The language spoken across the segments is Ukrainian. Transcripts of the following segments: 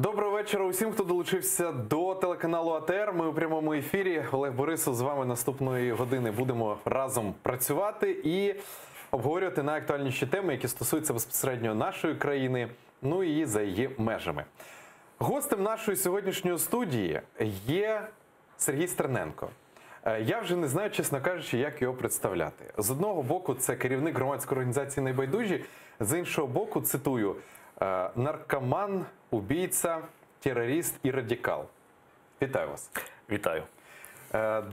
Доброго вечора усім, хто долучився до телеканалу АТР. Ми у прямому ефірі. Олег Борисов з вами наступної години будемо разом працювати і обговорювати найактуальніші теми, які стосуються безпосередньо нашої країни, ну і за її межами. Гостем нашої сьогоднішньої студії є Сергій Стерненко. Я вже не знаю, чесно кажучи, як його представляти. З одного боку, це керівник громадської організації «Найбайдужі», з іншого боку, цитую, наркоман, убійця, терорист і радикал. Вітаю вас. Вітаю.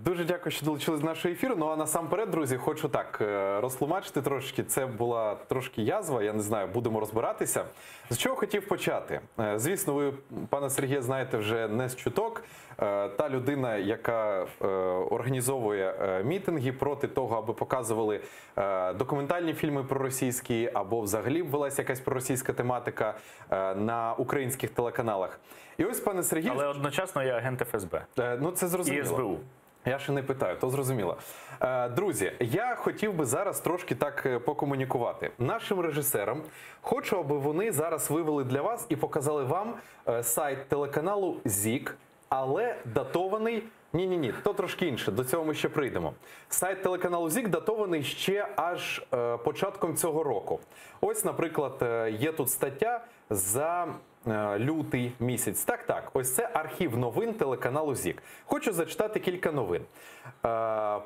Дуже дякую, що долучились до нашого ефіру. Ну а насамперед, друзі, хочу так розтлумачити трошки. Це була трошки язва, я не знаю, будемо розбиратися. З чого хотів почати? Звісно, ви, пане Сергія, знаєте вже не з чуток. Та людина, яка організовує мітинги проти того, аби показували документальні фільми проросійські, або взагалі велася якась проросійська тематика на українських телеканалах. І ось, пане Сергій... Але одночасно я агент ФСБ. Ну, це зрозуміло. І СБУ. Я ще не питаю, то зрозуміло. Друзі, я хотів би зараз трошки так покомунікувати. Нашим режисерам хочу, аби вони зараз вивели для вас і показали вам сайт телеканалу ЗІК, але датований... Ні, то трошки інше, до цього ми ще прийдемо. Сайт телеканалу ЗІК датований ще аж початком цього року. Ось, наприклад, є тут стаття за лютий місяць. Так, ось це архів новин телеканалу ЗІК. Хочу зачитати кілька новин.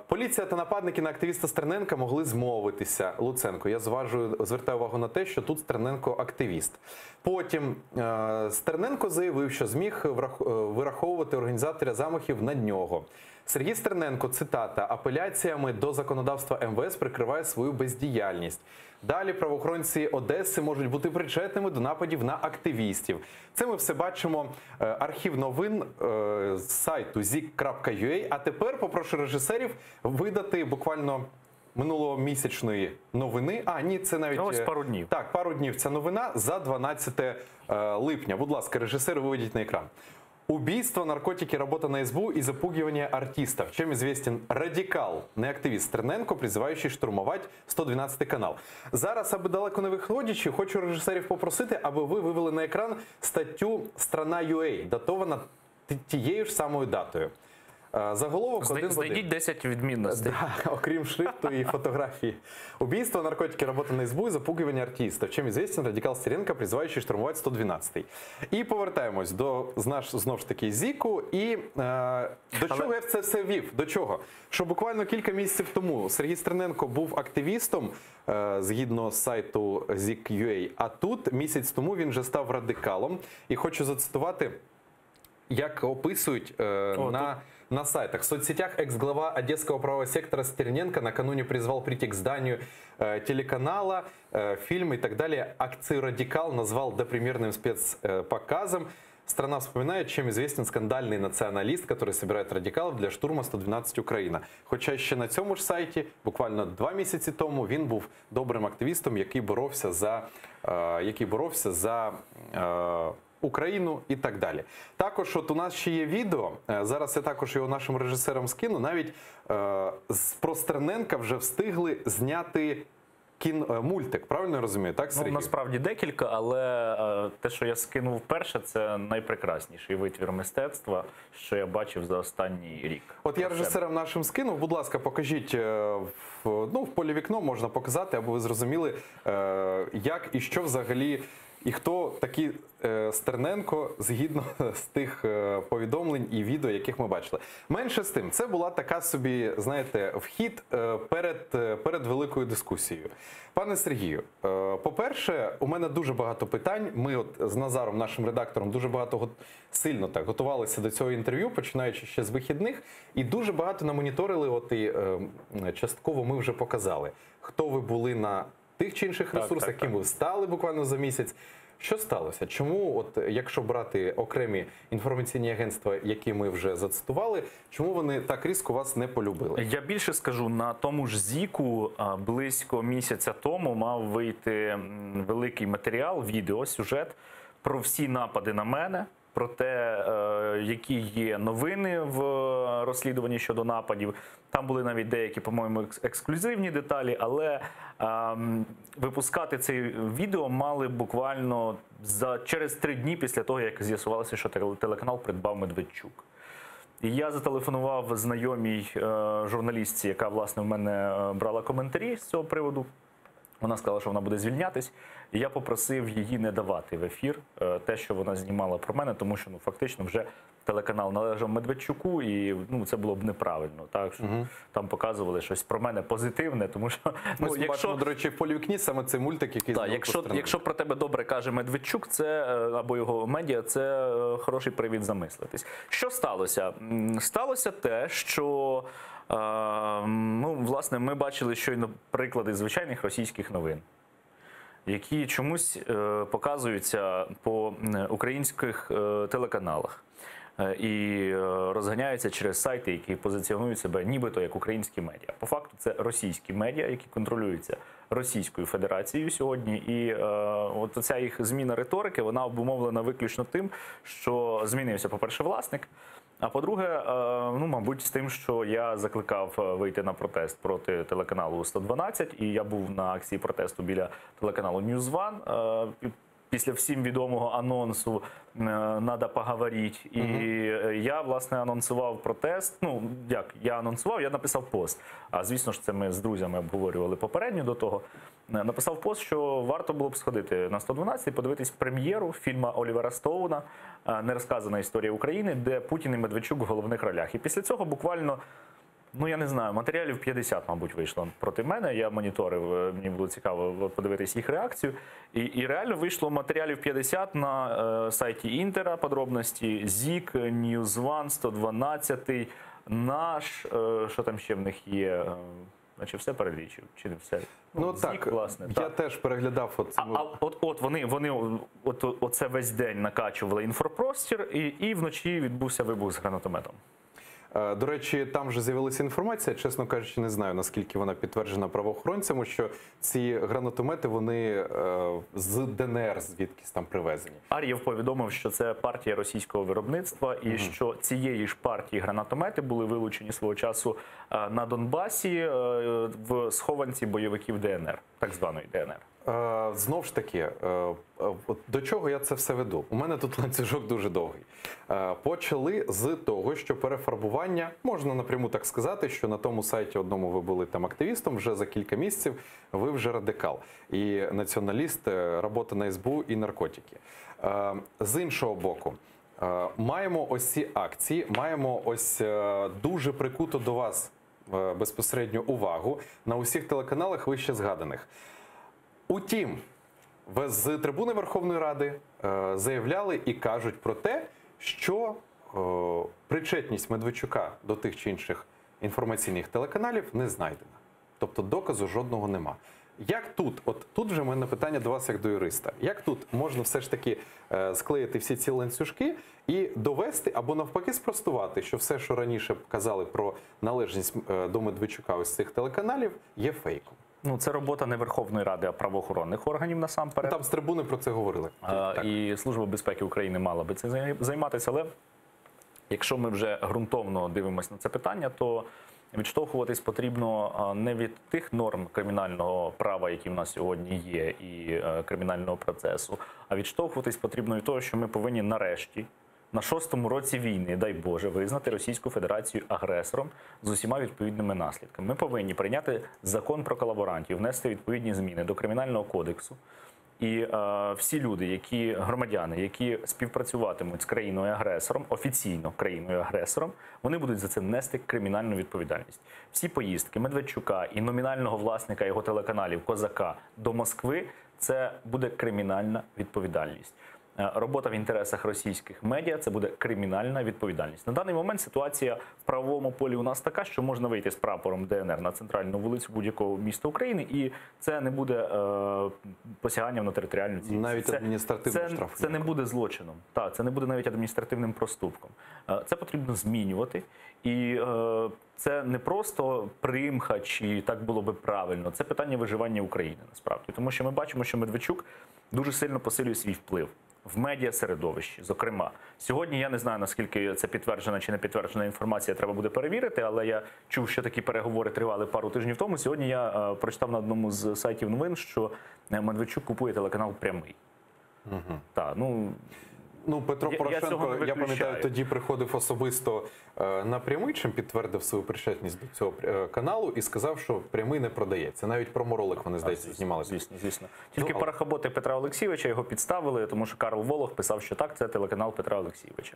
Поліція та нападники на активіста Стерненка могли змовитися. Луценко. Я звертаю увагу на те, що тут Стерненко активіст. Потім Стерненко заявив, що зміг вираховувати організаторя замахів на нього. Сергій Стерненко, цитата, апеляціями до законодавства МВС прикриває свою бездіяльність. Далі правоохоронці Одеси можуть бути причетними до нападів на активістів. Це ми все бачимо, архів новин з сайту zik.ua. А тепер попрошу режисерів видати буквально минуломісячної новини. Ні, це навіть... Ось пару днів. Так, пару днів. Ця новина за 12 липня. Будь ласка, режисери, виведіть на екран. Убийство, наркотики, работа на СБУ и запугивание артистов. Чем известен радикал, не активіст Стерненко, призиваючий штурмувати 112 канал. Зараз, аби далеко не виходячи, хочу режисерів попросити, аби ви вивели на екран статтю «Страна.ua», датована тією ж самою датою. Заголовок один в один. Знайдіть 10 відмінностей. Да, окрім шрифту і фотографії. Убийство, наркотики, работа на СБУ и запугивание артистов. Чем известен радикал Стерненко, призывающий штурмувати 112-й. І повертаємось до, знову ж таки, ЗІКу. І до чого я це все вів? До чого? Що буквально кілька місяців тому Сергій Стерненко був активістом, згідно з сайту zik.ua, а тут місяць тому він вже став радикалом. І хочу зацитувати, як описують на сайтах. В соцсетях экс-глава Одесского правого сектора Стерненко накануне призвал прийти к зданию телеканала, фильм и так далее. Акцию «Радикал» назвал допримерным спецпоказом. Страна вспоминает, чем известен скандальный националист, который собирает радикалов для штурма 112 Україна. Хоча ще на цьому ж сайті, буквально 2 місяці тому, він був добрим активістом, який боровся за Україну і так далі. Також от у нас ще є відео, зараз я також його нашим режисерам скину, навіть про Стерненка вже встигли зняти мультик, правильно я розумію, так, Сергій? Ну, насправді декілька, але те, що я скинув перше, це найпрекрасніший витвір мистецтва, що я бачив за останній рік. От я режисерам нашим скинув, будь ласка, покажіть, в полі вікно можна показати, аби ви зрозуміли, як і що взагалі, і хто такий Стерненко згідно з тих повідомлень і відео, яких ми бачили. Менше з тим, це була така собі, знаєте, вхід перед великою дискусією. Пане Сергію, по-перше, у мене дуже багато питань. Ми от з Назаром, нашим редактором, дуже багато сильно так готувалися до цього інтерв'ю, починаючи ще з вихідних, і дуже багато намоніторили, от і частково ми вже показали, хто ви були на тих чи інших ресурсах, ким ви стали буквально за місяць. Що сталося? Чому, от, якщо брати окремі інформаційні агентства, які ми вже зацитували, чому вони так різко вас не полюбили? Я більше скажу, на тому ж ЗІКу близько місяця тому мав вийти великий матеріал, відео, сюжет про всі напади на мене, про те, які є новини в розслідуванні щодо нападів. Там були навіть деякі, по-моєму, ексклюзивні деталі, але випускати це відео мали буквально через 3 дні після того, як з'ясувалося, що телеканал придбав Медведчук. І я зателефонував знайомій журналістці, яка, власне, в мене брала коментарі з цього приводу. Вона сказала, що вона буде звільнятись, і я попросив її не давати в ефір те, що вона знімала про мене, тому що фактично вже телеканал належав Медведчуку, і це було б неправильно. Так? Що там показували щось про мене позитивне, тому що... Ми бачимо, до речі, в «Полі вікні» саме цей мультик, який знову постраждав. Якщо про тебе добре каже Медведчук, це, або його медіа, це хороший привід замислитись. Що сталося? Сталося те, що... власне, ми бачили щойно приклади звичайних російських новин, які чомусь показуються по українських телеканалах і розганяються через сайти, які позиціонують себе нібито як українські медіа. По факту це російські медіа, які контролюються Російською Федерацією сьогодні. І от ця їх зміна риторики, вона обумовлена виключно тим, що змінився, по-перше, власник, а по-друге, мабуть, з тим, що я закликав вийти на протест проти телеканалу 112, і я був на акції протесту біля телеканалу News One. Після всім відомого анонсу «Надо поговорить». І я, власне, анонсував протест. Я анонсував, я написав пост. А, звісно ж, це ми з друзями обговорювали попередньо до того. Написав пост, що варто було б сходити на 112 і подивитись прем'єру фільму Олівера Стоуна «Нерозказана історія України», де Путін і Медведчук в головних ролях. І після цього буквально, я не знаю, матеріалів 50, мабуть, вийшло проти мене. Я моніторив, мені було цікаво подивитись їх реакцію. І реально вийшло матеріалів 50 на сайті Інтера, подробності, ЗІК, News One, 112, Наш, що там ще в них є, наче все перелічив, чи не все? ЗІК, так, власне. Я теж переглядав. Вони оце весь день накачували інфопростір, і вночі відбувся вибух з гранатометом. До речі, там вже з'явилася інформація, чесно кажучи, не знаю, наскільки вона підтверджена правоохоронцями, що ці гранатомети, вони з ДНР звідкись там привезені. Ар'єв повідомив, що це партія російського виробництва, і що цієї ж партії гранатомети були вилучені свого часу на Донбасі в схованці бойовиків ДНР, так званої ДНР. Знов ж таки, до чого я це все веду? У мене тут ланцюжок дуже довгий. Почали з того, що перефарбування, можна напряму так сказати, що на тому сайті одному ви були там активістом, вже за кілька місяців ви вже радикал. І націоналіст, робота на СБУ і наркотики. З іншого боку, маємо ось ці акції, маємо ось дуже прикуту до вас безпосередньо увагу на усіх телеканалах вище згаданих. Утім, з трибуни Верховної Ради заявляли і кажуть про те, що причетність Медведчука до тих чи інших інформаційних телеканалів не знайдена. Тобто доказу жодного нема. Як тут, тут вже в мене питання до вас як до юриста, як тут можна все ж таки склеїти всі ці ланцюжки і довести або навпаки спростувати, що все, що раніше казали про належність до Медведчука ось цих телеканалів, є фейком? Це робота не Верховної Ради, а правоохоронних органів насамперед. Там з трибуни про це говорили. І Служба безпеки України мала би цим займатися. Але якщо ми вже ґрунтовно дивимося на це питання, то відштовхуватись потрібно не від тих норм кримінального права, які в нас сьогодні є, і кримінального процесу, а відштовхуватись потрібно від того, що ми повинні нарешті на 6-му році війни, дай Боже, визнати Російську Федерацію агресором з усіма відповідними наслідками. Ми повинні прийняти закон про колаборантів, внести відповідні зміни до Кримінального кодексу. І всі люди, громадяни, які співпрацюватимуть з країною-агресором, офіційно країною-агресором, вони будуть за це нести кримінальну відповідальність. Всі поїздки Медведчука і номінального власника його телеканалів Козака до Москви – це буде кримінальна відповідальність. Робота в інтересах російських медіа – це буде кримінальна відповідальність. На даний момент ситуація в правовому полі у нас така, що можна вийти з прапором ДНР на центральну вулицю будь-якого міста України, і це не буде посяганням на територіальну цілісність. Навіть адміністративним штрафом. Це не буде злочином. Так, це не буде навіть адміністративним проступком. Це потрібно змінювати. І це не просто примха, чи так було би правильно. Це питання виживання України, насправді. Тому що ми бачимо, що Медведчук дуже сильно посилює свій вплив. в медіасередовищі. Зокрема, сьогодні я не знаю, наскільки це підтверджена чи не підтверджена інформація, треба буде перевірити, але я чув, що такі переговори тривали пару тижнів тому. Сьогодні я прочитав на одному з сайтів новин, що Медведчук купує телеканал «Прямий». Так, Петро Я Порошенко, цього не я пам'ятаю, виключаю. тоді приходив особисто на «Прямий», чим підтвердив свою причетність до цього каналу і сказав, що «Прямий» не продається. Навіть проморолик вони, здається, знімали. Звісно. Тільки але- парахоботи Петра Олексійовича його підставили, тому що Карл Волох писав, що так, це телеканал Петра Олексійовича.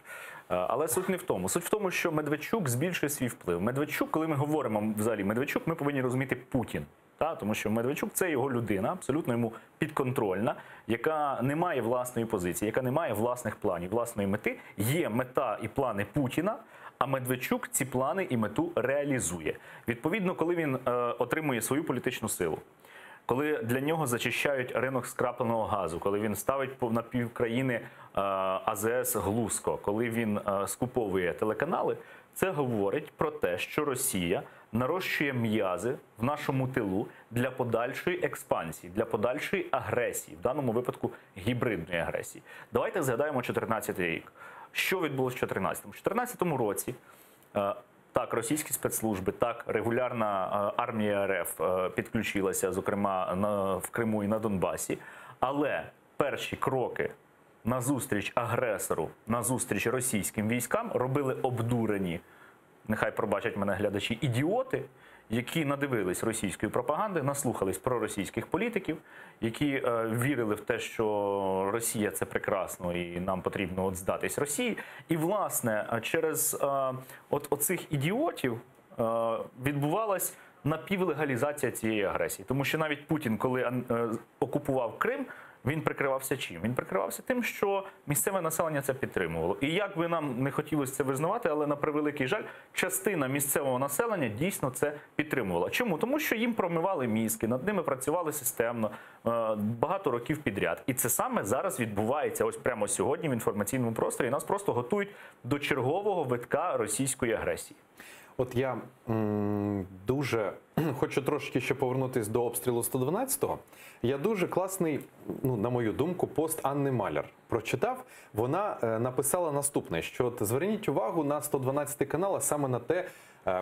Але суть не в тому. Суть в тому, що Медведчук збільшує свій вплив. Медведчук, коли ми говоримо взагалі Медведчук, ми повинні розуміти Путін. Тому що Медведчук – це його людина, абсолютно йому підконтрольна, яка не має власної позиції, яка не має власних планів, власної мети. Є мета і плани Путіна, а Медведчук ці плани і мету реалізує. Відповідно, коли він отримує свою політичну силу, коли для нього зачищають ринок скрапленого газу, коли він ставить на півкраїни АЗС Глузко, коли він скуповує телеканали, це говорить про те, що Росія нарощує м'язи в нашому тилу для подальшої експансії, для подальшої агресії, в даному випадку гібридної агресії. Давайте згадаємо 2014 рік. Що відбулося в 2014? У 2014 році так, російські спецслужби, так, регулярна армія РФ підключилася, зокрема, в Криму і на Донбасі, але перші кроки назустріч агресору, назустріч російським військам робили обдурені, нехай пробачать мене глядачі, ідіоти, які надивились російської пропаганди, наслухались проросійських політиків, які вірили в те, що Росія – це прекрасно і нам потрібно здатись Росії. І, власне, через оцих ідіотів відбувалась напівлегалізація цієї агресії. Тому що навіть Путін, коли окупував Крим, він прикривався чим? Він прикривався тим, що місцеве населення це підтримувало. І як би нам не хотілося це визнавати, але на превеликий жаль, частина місцевого населення дійсно це підтримувала. Чому? Тому що їм промивали мізки, над ними працювали системно, багато років підряд. І це саме зараз відбувається ось прямо сьогодні в інформаційному просторі. Нас просто готують до чергового витка російської агресії. От я дуже хочу трошки ще повернутися до обстрілу 112-го. Я дуже класний, на мою думку, пост Анни Маляр прочитав. Вона написала наступне, що от зверніть увагу на 112 канал, а саме на те,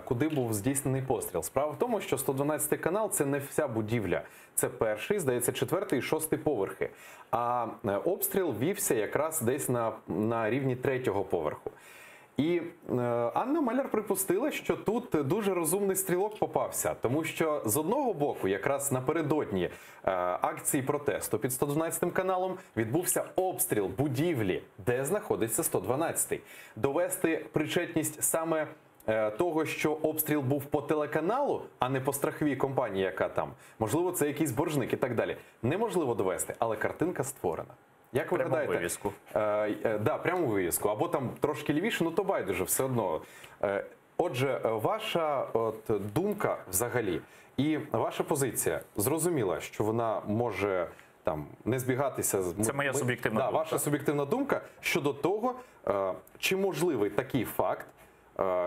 куди був здійснений постріл. Справа в тому, що 112 канал – це не вся будівля. Це перший, здається, 4-й і 6-й поверхи. А обстріл вівся якраз десь на рівні 3-го поверху. І Анна Маляр припустила, що тут дуже розумний стрілок попався, тому що з одного боку, якраз напередодні акції протесту під 112 каналом відбувся обстріл будівлі, де знаходиться 112. Довести причетність саме того, що обстріл був по телеканалу, а не по страховій компанії, яка там, можливо, це якийсь боржник і так далі, неможливо довести, але картинка створена. Як ви гадаєте? Прямо вивіску. Да, прямо вивіску. Або там трошки лівіше, то байдуже, все одно. Отже, ваша думка взагалі і ваша позиція зрозуміла, що вона може там не збігатися з... Це моя суб'єктивна думка. Ваша суб'єктивна думка щодо того, чи можливий такий факт,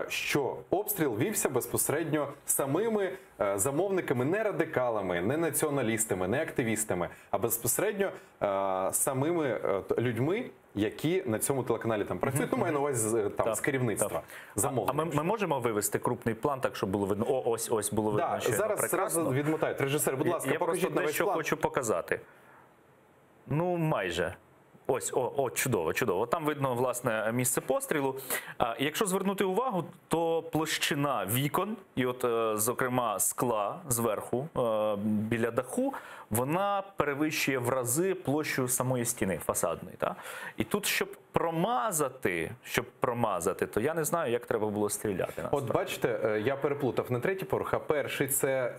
що обстріл вівся безпосередньо самими замовниками, не радикалами, не націоналістами, не активістами, а безпосередньо самими людьми, які на цьому телеканалі там працюють, маю на увазі там, з керівництва, замовників. А ми можемо вивести крупний план, так, щоб було видно? Ось було видно, що зараз відмотають. Режисер, будь ласка, я покажіть на весь дещо план. хочу показати. Майже. Ось, чудово. Там видно, власне, місце пострілу. Якщо звернути увагу, то площина вікон, і зокрема, скла зверху, біля даху, вона перевищує в рази площу самої стіни фасадної. І тут, щоб промазати, то я не знаю, як треба було стріляти. От бачите, я переплутав, не 3-й поверх, а перший це...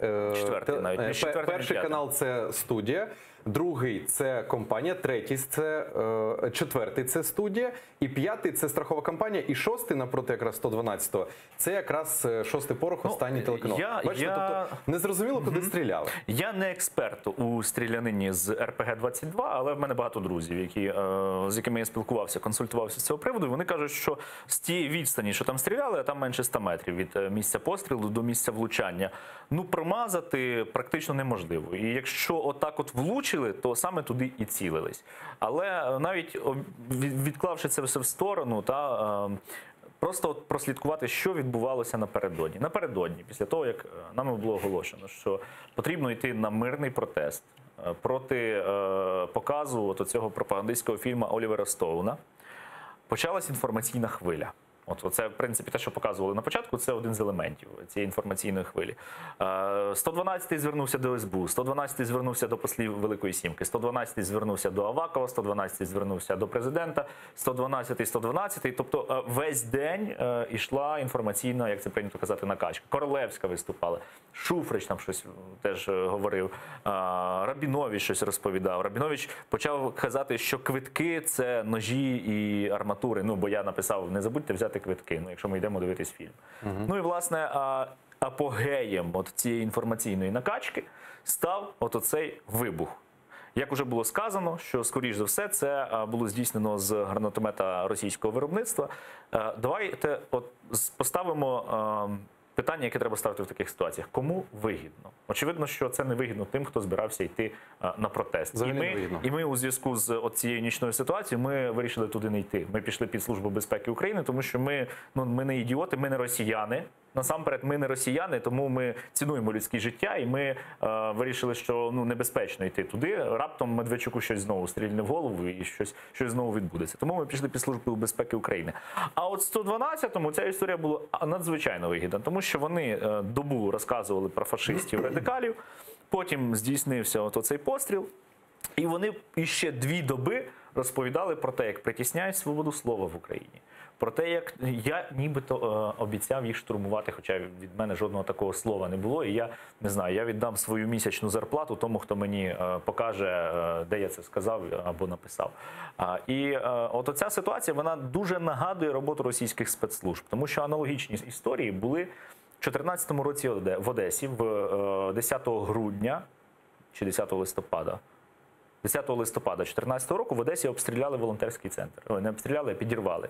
Перший канал – це студія, другий – це компанія, третій – це... четвертий – це студія, і 5-й – це страхова компанія, і 6-й, напроти якраз 112-го, це якраз 6-й поверх, останній телеканал. Бачите, тобто не зрозуміло, куди стріляли. Я не експерт у стрілянині з РПГ-22, але в мене багато друзів, з якими я спілкувався, консультувався з цього приводу, і вони кажуть, що з тієї відстані, що там стріляли, а там менше 100 метрів від місця пострілу до місця влучання, промазати практично неможливо. І якщо отак влучити, бачили, то саме туди і цілились. Але навіть відклавши це все в сторону, просто прослідкувати, що відбувалося напередодні. Напередодні, після того, як нами було оголошено, що потрібно йти на мирний протест проти показу цього пропагандистського фільму Олівера Стоуна, почалась інформаційна хвиля. Оце, в принципі, те, що показували на початку, це один з елементів цієї інформаційної хвилі. 112-й звернувся до СБУ, 112-й звернувся до послів Великої Сімки, 112-й звернувся до Авакова, 112-й звернувся до президента, 112-й, 112-й. Тобто весь день йшла інформаційна, як це прийнято казати, накачка. Королевська виступала, Шуфрич там щось теж говорив, Рабінович щось розповідав. Рабінович почав казати, що квитки – це ножі і арматури. Ну, бо я написав, не забудьте взяти квитки, якщо ми йдемо дивитись фільм. Ну і, власне, апогеєм цієї інформаційної накачки став оцей вибух. Як уже було сказано, що, скоріш за все, це було здійснено з гранатомета російського виробництва. Давайте поставимо питання, яке треба ставити в таких ситуаціях. Кому вигідно? Очевидно, що це не вигідно тим, хто збирався йти на протест. І ми у зв'язку з цією нічною ситуацією ми вирішили туди не йти. Ми пішли під Службу безпеки України, тому що ми не ідіоти, ми не росіяни. Насамперед, ми не росіяни, тому ми цінуємо людське життя, і ми вирішили, що небезпечно йти туди. Раптом Медведчуку щось знову стрільне в голову і щось знову відбудеться. Тому ми пішли під Службу безпеки України. А от 112-му ця історія була надзвичайно вигідна, тому що вони добу розказували про фашистів, радикалів, потім здійснився цей постріл, і вони іще 2 доби розповідали про те, як притісняють свободу слова в Україні. Про те, як я нібито обіцяв їх штурмувати, хоча від мене жодного такого слова не було. І я не знаю, я віддам свою місячну зарплату тому, хто мені покаже, де я це сказав або написав. І от ця ситуація, вона дуже нагадує роботу російських спецслужб, тому що аналогічні історії були в 2014 році в Одесі, в 10 грудня чи 10 листопада. 10 листопада 2014 року в Одесі обстріляли волонтерський центр. Не обстріляли, а підірвали.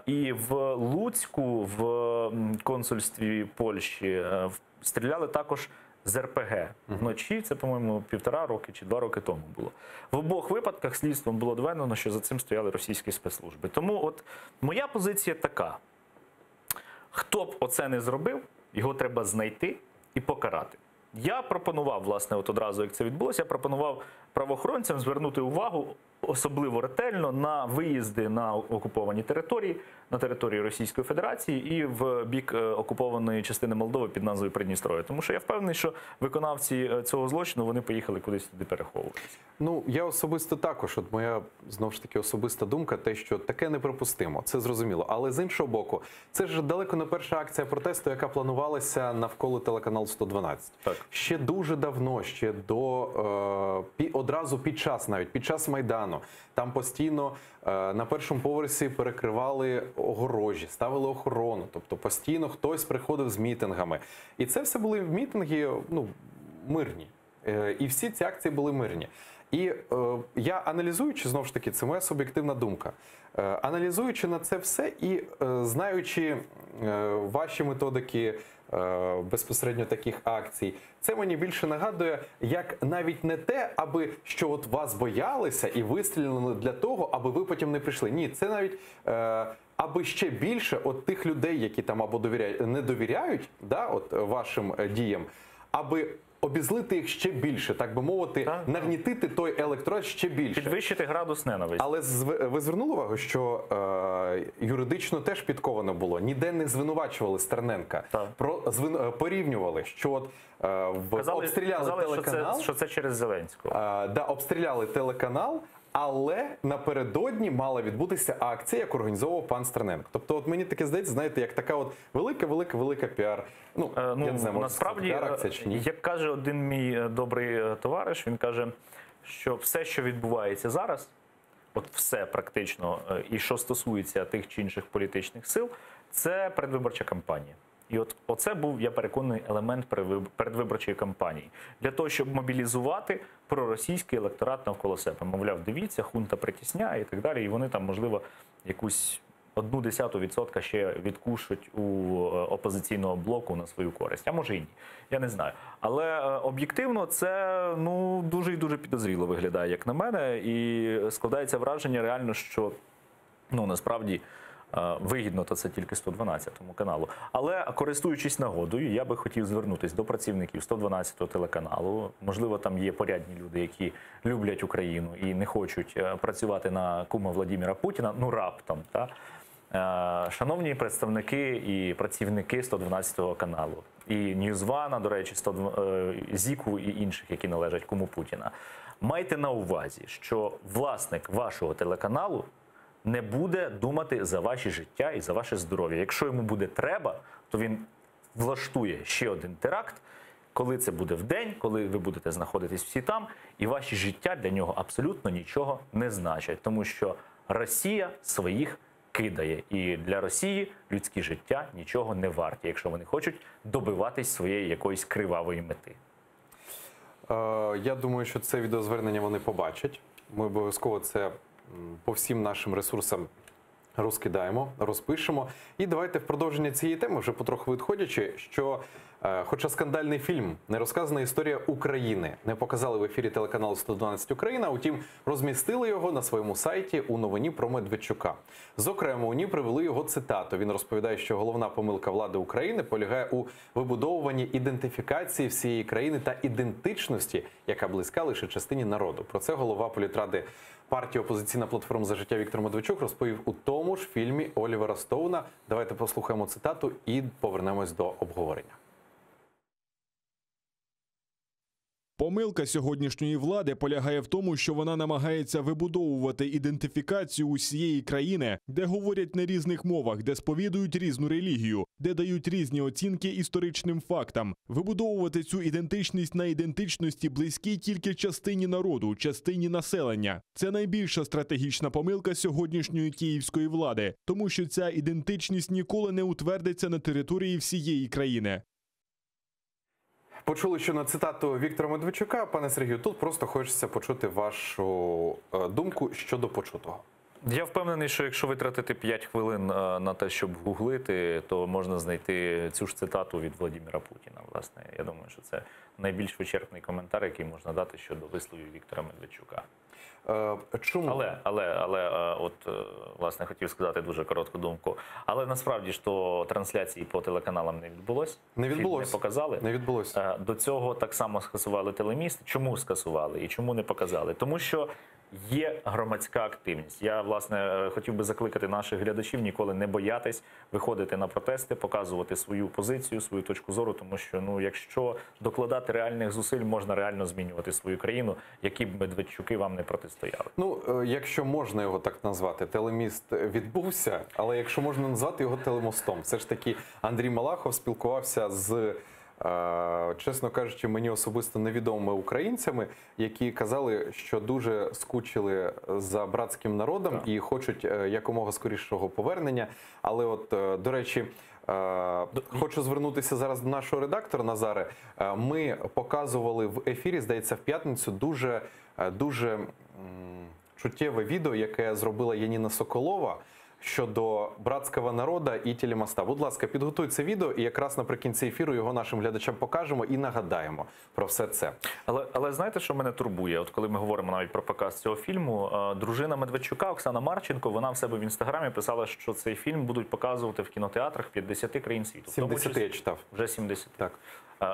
І в Луцьку, в консульстві Польщі, стріляли також з РПГ. Вночі, це, по-моєму, 1,5 роки чи 2 роки тому було. В обох випадках слідством було доведено, що за цим стояли російські спецслужби. Тому моя позиція така. Хто б оце не зробив, його треба знайти і покарати. Я пропонував, власне, одразу, як це відбулося, я пропонував правоохоронцям звернути увагу особливо ретельно на виїзди на окуповані території, на території Російської Федерації і в бік окупованої частини Молдови під назвою Придністров'я. Тому що я впевнений, що виконавці цього злочину, вони поїхали кудись туди переховуватися. Ну, я особисто також, моя, знову ж таки, особиста думка, те, що таке неприпустимо, це зрозуміло. Але з іншого боку, це ж далеко не перша акція протесту, яка планувалася навколо телеканалу 112. Так. Ще дуже давно, ще одразу під час Майдану, там постійно на першому поверсі перекривали огорожі, ставили охорону, тобто постійно хтось приходив з мітингами. І це все були мітинги, мирні. І всі ці акції були мирні. І я, аналізуючи, знову ж таки, це моя суб'єктивна думка, аналізуючи на це все і знаючи ваші методики безпосередньо таких акцій, це мені більше нагадує, як навіть не те, що вас боялися і вистрілили для того, аби ви потім не прийшли. Ні, це навіть аби ще більше тих людей, які там або не довіряють вашим діям, аби обізлити їх ще більше, так би мовити, нагнітити той електорат ще більше. Підвищити градус ненависті. Але ви звернули увагу, що юридично теж підковано було. Ніде не звинувачували Стерненка. Порівнювали, що обстріляли телеканал. Що це через Зеленського. Обстріляли телеканал, але напередодні мала відбутися акція, яку організовував пан Стерненко. Тобто, мені таке здається, знаєте, як така велика піар. Я не знаю, насправді, піар-акція чи ні. як каже один мій добрий товариш, він каже, що все, що відбувається зараз, все практично, і що стосується тих чи інших політичних сил, це передвиборча кампанія. І оце був, я переконаний, елемент передвиборчої кампанії. Для того, щоб мобілізувати проросійський електорат навколо себе. Мовляв, дивіться, хунта притісняє і так далі. І вони там, можливо, якусь 0,1% ще відкушать у опозиційного блоку на свою користь. А може і ні. Я не знаю. Але об'єктивно це дуже і дуже підозріло виглядає, як на мене. І складається враження реально, що насправді вигідно то це тільки 112 каналу. Але користуючись нагодою, я би хотів звернутися до працівників 112 телеканалу. Можливо, там є порядні люди, які люблять Україну і не хочуть працювати на кума Владимира Путіна, раптом. Шановні представники і працівники 112 каналу, і Ньюзвана, до речі, Зіку і інших, які належать куму Путіна. Майте на увазі, що власник вашого телеканалу не буде думати за ваше життя і за ваше здоров'я. Якщо йому буде треба, то він влаштує ще один теракт, коли це буде вдень, коли ви будете знаходитись всі там, і ваші життя для нього абсолютно нічого не значать. Тому що Росія своїх кидає. І для Росії людські життя нічого не варті, якщо вони хочуть добиватись своєї якоїсь кривавої мети. Я думаю, що це відеозвернення вони побачать. Ми обов'язково це по всім нашим ресурсам розкидаємо, розпишемо. І давайте в продовження цієї теми, вже потроху відходячи, що хоча скандальний фільм «Нерозказана історія України» не показали в ефірі телеканалу 112 Україна, утім розмістили його на своєму сайті у новині про Медведчука. Зокрема, у ній привели його цитату. Він розповідає, що головна помилка влади України полягає у вибудовуванні ідентифікації всієї країни та ідентичності, яка близька лише частині народу. Про це голова політради партії «Опозиційна платформа за життя» Віктор Медведчук розповів у тому ж фільмі Олівера Стоуна. Давайте послухаємо цитату і повернемось до обговорення. Помилка сьогоднішньої влади полягає в тому, що вона намагається вибудовувати ідентифікацію усієї країни, де говорять на різних мовах, де сповідують різну релігію, де дають різні оцінки історичним фактам. Вибудовувати цю ідентичність на ідентичності близькій тільки частині народу, частині населення. Це найбільша стратегічна помилка сьогоднішньої київської влади, тому що ця ідентичність ніколи не утвердиться на території всієї країни. Почули, що на цитату Віктора Медведчука. Пане Сергію, тут просто хочеться почути вашу думку щодо почутого. Я впевнений, що якщо витратити 5 хвилин на те, щоб гуглити, то можна знайти цю ж цитату від Владимира Путіна. Власне, я думаю, що це найбільш вичерпний коментар, який можна дати щодо висловів Віктора Медведчука. Чому? Але власне, хотів сказати дуже коротку думку. Але насправді ж то трансляції по телеканалам не відбулось. Не відбулось. Не показали. Не відбулось. До цього так само скасували телеміст. Чому скасували і чому не показали? Тому що є громадська активність. Я, власне, хотів би закликати наших глядачів ніколи не боятись виходити на протести, показувати свою позицію, свою точку зору, тому що, якщо докладати реальних зусиль, можна реально змінювати свою країну, які б Медведчуки вам не протистояли. Якщо можна його так назвати, телеміст відбувся, але якщо можна назвати його телемостом. Все ж таки Андрій Малахов спілкувався з, чесно кажучи, мені особисто невідомими українцями, які казали, що дуже скучили за братським народом і хочуть якомога скорішого повернення. Але до речі, хочу звернутися зараз до нашого редактора Назаре. Ми показували в ефірі, здається, в п'ятницю дуже чуттєве відео, яке зробила Яніна Соколова щодо братського народу і телемоста. Будь ласка, підготуй це відео, і якраз наприкінці ефіру його нашим глядачам покажемо і нагадаємо про все це. Але знаєте, що мене турбує? От коли ми говоримо навіть про показ цього фільму, дружина Медведчука, Оксана Марченко, вона в себе в Інстаграмі писала, що цей фільм будуть показувати в кінотеатрах 50 країн світу. 70 я читав. Вже 70. Так.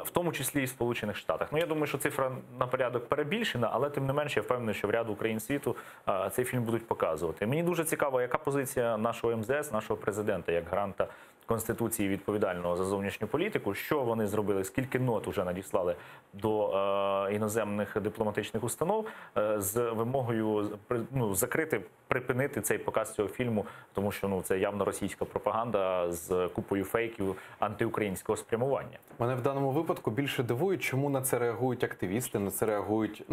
В тому числі і в Сполучених Штатах. Я думаю, що цифра на порядок перебільшена, але тим не менше я впевнений, що в ряду країн світу цей фільм будуть показувати. Мені дуже цікаво, яка позиція нашого МЗС, нашого президента, як гаранта Конституції відповідального за зовнішню політику, що вони зробили, скільки нот вже надіслали до іноземних дипломатичних установ з вимогою закрити, припинити цей показ цього фільму, тому що це явно російська пропаганда з купою фейків антиукраїнського спрямування. Мене в даному випадку більше дивує, чому на це реагують активісти, на це реагують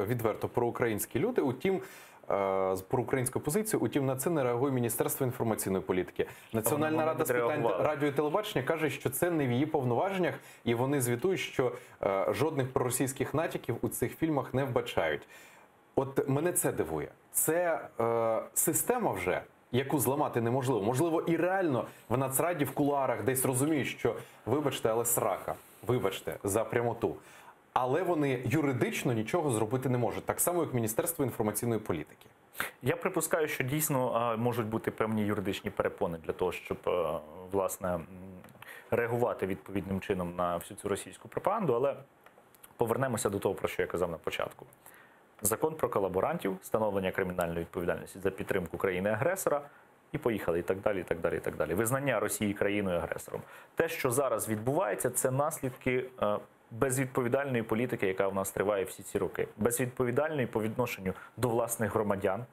відверто проукраїнські люди. Утім, про українську позицію, утім, на це не реагує Міністерство інформаційної політики. Національна рада з питань радіо і телебачення каже, що це не в її повноваженнях, і вони звітують, що жодних проросійських натяків у цих фільмах не вбачають. От мене це дивує. Це система вже, яку зламати неможливо. Можливо, і реально в Нацраді, в кулуарах десь розуміють, що, вибачте, але срака, вибачте, за прямоту. Але вони юридично нічого зробити не можуть. Так само, як Міністерство інформаційної політики. Я припускаю, що дійсно можуть бути певні юридичні перепони для того, щоб, власне, реагувати відповідним чином на всю цю російську пропаганду, але повернемося до того, про що я казав на початку. Закон про колаборантів, встановлення кримінальної відповідальності за підтримку країни-агресора, і поїхали, і так далі, і так далі, і так далі. Визнання Росії країною-агресором. Те, що зараз відбувається, це наслідки безвідповідальної політики, яка в нас триває всі ці роки. Безвідповідальної по відношенню до власних громадян,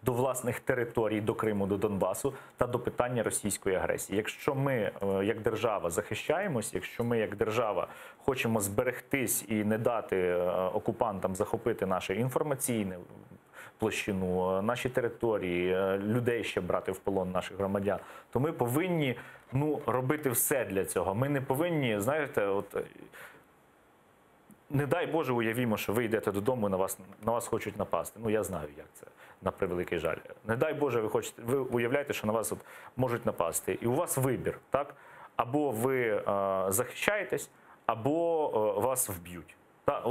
до власних територій, до Криму, до Донбасу та до питання російської агресії. Якщо ми, як держава, захищаємось, якщо ми, як держава, хочемо зберегтись і не дати окупантам захопити наше інформаційне площину, наші території, людей ще брати в полон, наших громадян, то ми повинні робити все для цього. Ми не повинні, знаєте, не дай Боже, уявімо, що ви йдете додому і на вас хочуть напасти. Я знаю, як це, на превеликий жаль. Не дай Боже, ви уявляєте, що на вас можуть напасти. І у вас вибір, так? Або ви захищаєтесь, або вас вб'ють.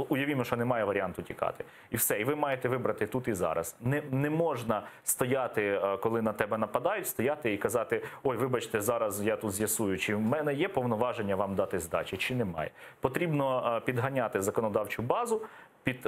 Уявімо, що немає варіанту тікати. І все. І ви маєте вибрати тут і зараз. Не можна стояти, коли на тебе нападають, стояти і казати: ой, вибачте, зараз я тут з'ясую, чи в мене є повноваження вам дати здачі, чи немає. Потрібно підганяти законодавчу базу під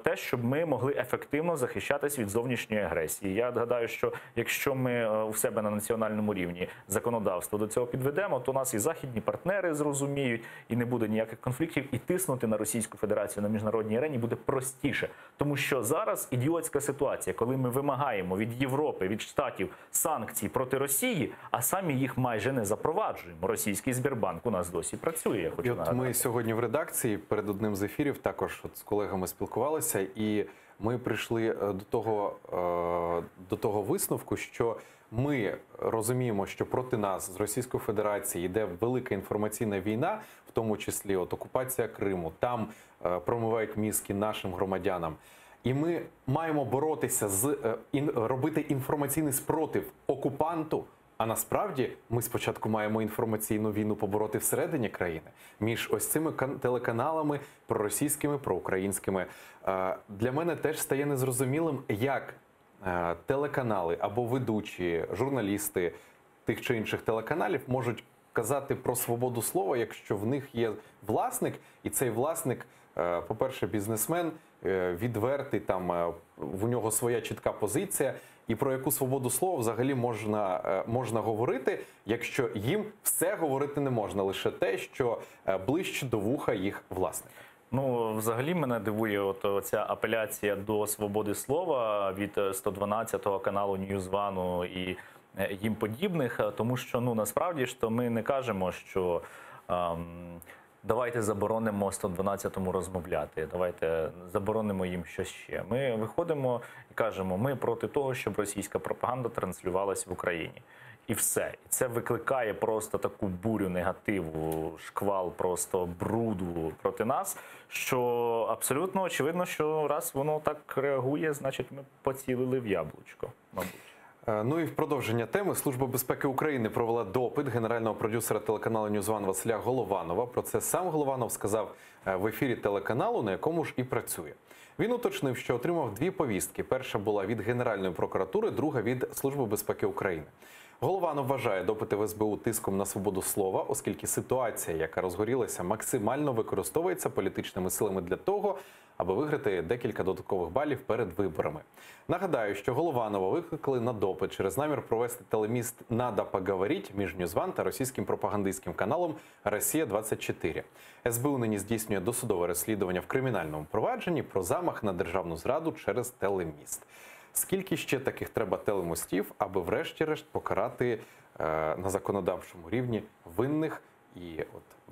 те, щоб ми могли ефективно захищатись від зовнішньої агресії. Я гадаю, що якщо ми у себе на національному рівні законодавство до цього підведемо, то нас і західні партнери зрозуміють, і не буде ніяких конфліктів, і тиснути на Російську Федерацію на міжнародній арені буде простіше. Тому що зараз ідіотська ситуація, коли ми вимагаємо від Європи, від Штатів санкцій проти Росії, а самі їх майже не запроваджуємо. Російський Сбербанк у нас досі працює, я хочу нагадати. Ми сьогодні в редакції перед одним з ефірів також з колегами спілкувалися, і ми прийшли до того висновку, що ми розуміємо, що проти нас з Російської Федерації йде велика інформаційна війна, в тому числі окупація Криму, там промивають мізки нашим громадянам. І ми маємо боротися робити інформаційний спротив окупанту. А насправді ми спочатку маємо інформаційну війну побороти всередині країни між ось цими телеканалами проросійськими, проукраїнськими. Для мене теж стає незрозумілим, як телеканали або ведучі, журналісти тих чи інших телеканалів можуть казати про свободу слова, якщо в них є власник, і цей власник, по-перше, бізнесмен, відвертий, там в нього своя чітка позиція. І про яку свободу слова взагалі можна говорити, якщо їм все говорити не можна, лише те, що ближче до вуха їх власника? Взагалі мене дивує ця апеляція до свободи слова від 112-го каналу News One і їм подібних, тому що, насправді ж, то ми не кажемо, що давайте заборонимо 112-му розмовляти, давайте заборонимо їм щось ще. Ми виходимо і кажемо, ми проти того, щоб російська пропаганда транслювалась в Україні. І все. І це викликає просто таку бурю негативу, шквал просто бруду проти нас, що абсолютно очевидно, що раз воно так реагує, значить ми поцілили в яблучко, мабуть. Ну і в продовження теми Служба безпеки України провела допит генерального продюсера телеканалу News One Василя Голованова. Про це сам Голованов сказав в ефірі телеканалу, на якому ж і працює. Він уточнив, що отримав дві повістки. Перша була від Генеральної прокуратури, друга від Служби безпеки України. Голованов вважає допити в СБУ тиском на свободу слова, оскільки ситуація, яка розгорілася, максимально використовується політичними силами для того, аби виграти декілька додаткових балів перед виборами. Нагадаю, що Голованова викликали на допит через намір провести телеміст «Надо поговорить» між News One та російським пропагандистським каналом «Росія-24». СБУ нині здійснює досудове розслідування в кримінальному провадженні про замах на державну зраду через телеміст. Скільки ще таких треба телемостів, аби врешті-решт покарати на законодавчому рівні винних і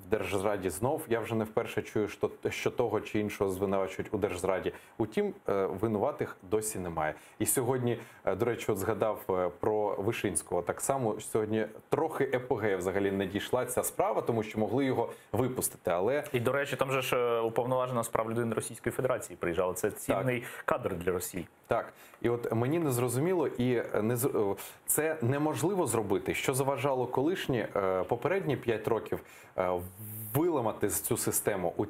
в Держзраді знов. Я вже не вперше чую, що того чи іншого звинувачують у Держзраді. Утім, винуватих досі немає. І сьогодні, до речі, от згадав про Вишинського. Так само сьогодні трохи епогея взагалі не дійшла ця справа, тому що могли його випустити. Але І, до речі, там же ж уповноважена з прав людини Російської Федерації приїжджала. Це цінний кадр для Росії. так, і от мені не зрозуміло, і це неможливо зробити, що заважало колишні попередні 5 років виламати цю систему,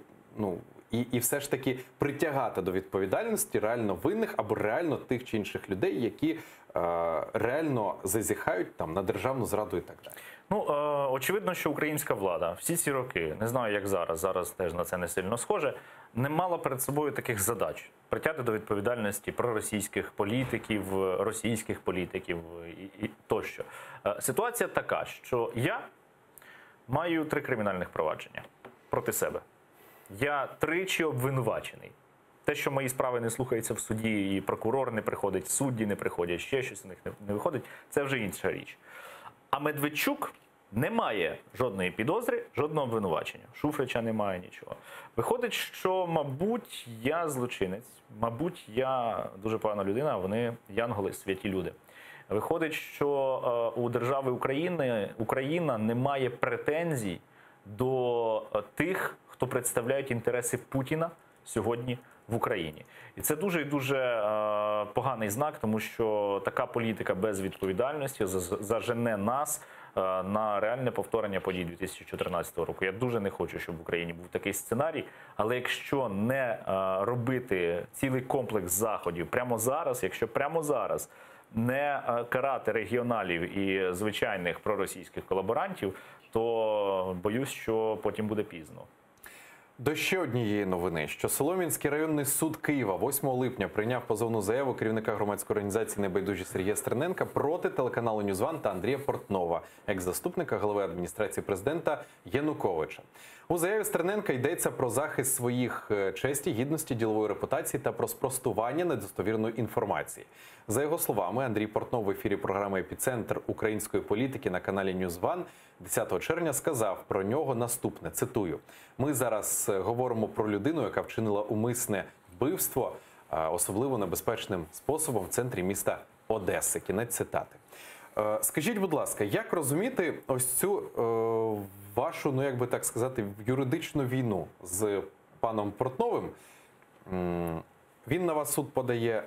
і все ж таки притягати до відповідальності реально винних або реально тих чи інших людей, які реально зазіхають там на державну зраду і так далі. Ну, очевидно, що українська влада всі ці роки, не знаю, як зараз теж на це не сильно схоже, не мала перед собою таких задач. Притягти до відповідальності проросійських політиків і тощо. Ситуація така, що я маю 3 кримінальних провадження проти себе. Я тричі обвинувачений. Те, що мої справи не слухаються в суді, і прокурор не приходить, судді не приходять, ще щось у них не виходить, це вже інша річ. А Медведчук не має жодної підозри, жодного обвинувачення. Шуфрича немає, нічого. Виходить, що, мабуть, я злочинець, мабуть, я дуже погана людина, а вони янголи, святі люди. Виходить, що у держави Україна не має претензій до тих, хто представляють інтереси Путіна сьогодні в Україні. І це дуже і дуже поганий знак, тому що така політика без відповідальності зажене нас на реальне повторення подій 2014 року. Я дуже не хочу, щоб в Україні був такий сценарій, але якщо не робити цілий комплекс заходів прямо зараз, якщо прямо зараз не карати регіоналів і звичайних проросійських колаборантів, то боюсь, що потім буде пізно. До ще однієї новини, що Солом'янський районний суд Києва 8 липня прийняв позовну заяву керівника громадської організації «Небайдужі» Сергія Стерненка проти телеканалу NewsOne та Андрія Портнова, екс-заступника голови адміністрації президента Януковича. У заяві Стерненка йдеться про захист своїх честі, гідності, ділової репутації та про спростування недостовірної інформації. За його словами, Андрій Портнов в ефірі програми «Епіцентр української політики» на каналі NewsOne 10 червня сказав про нього наступне, цитую: «Ми зараз говоримо про людину, яка вчинила умисне вбивство особливо небезпечним способом в центрі міста Одеси». Кінець цитати. Скажіть, будь ласка, як розуміти ось цю вашу, ну як би так сказати, юридичну війну з паном Портновим? Він на вас суд подає,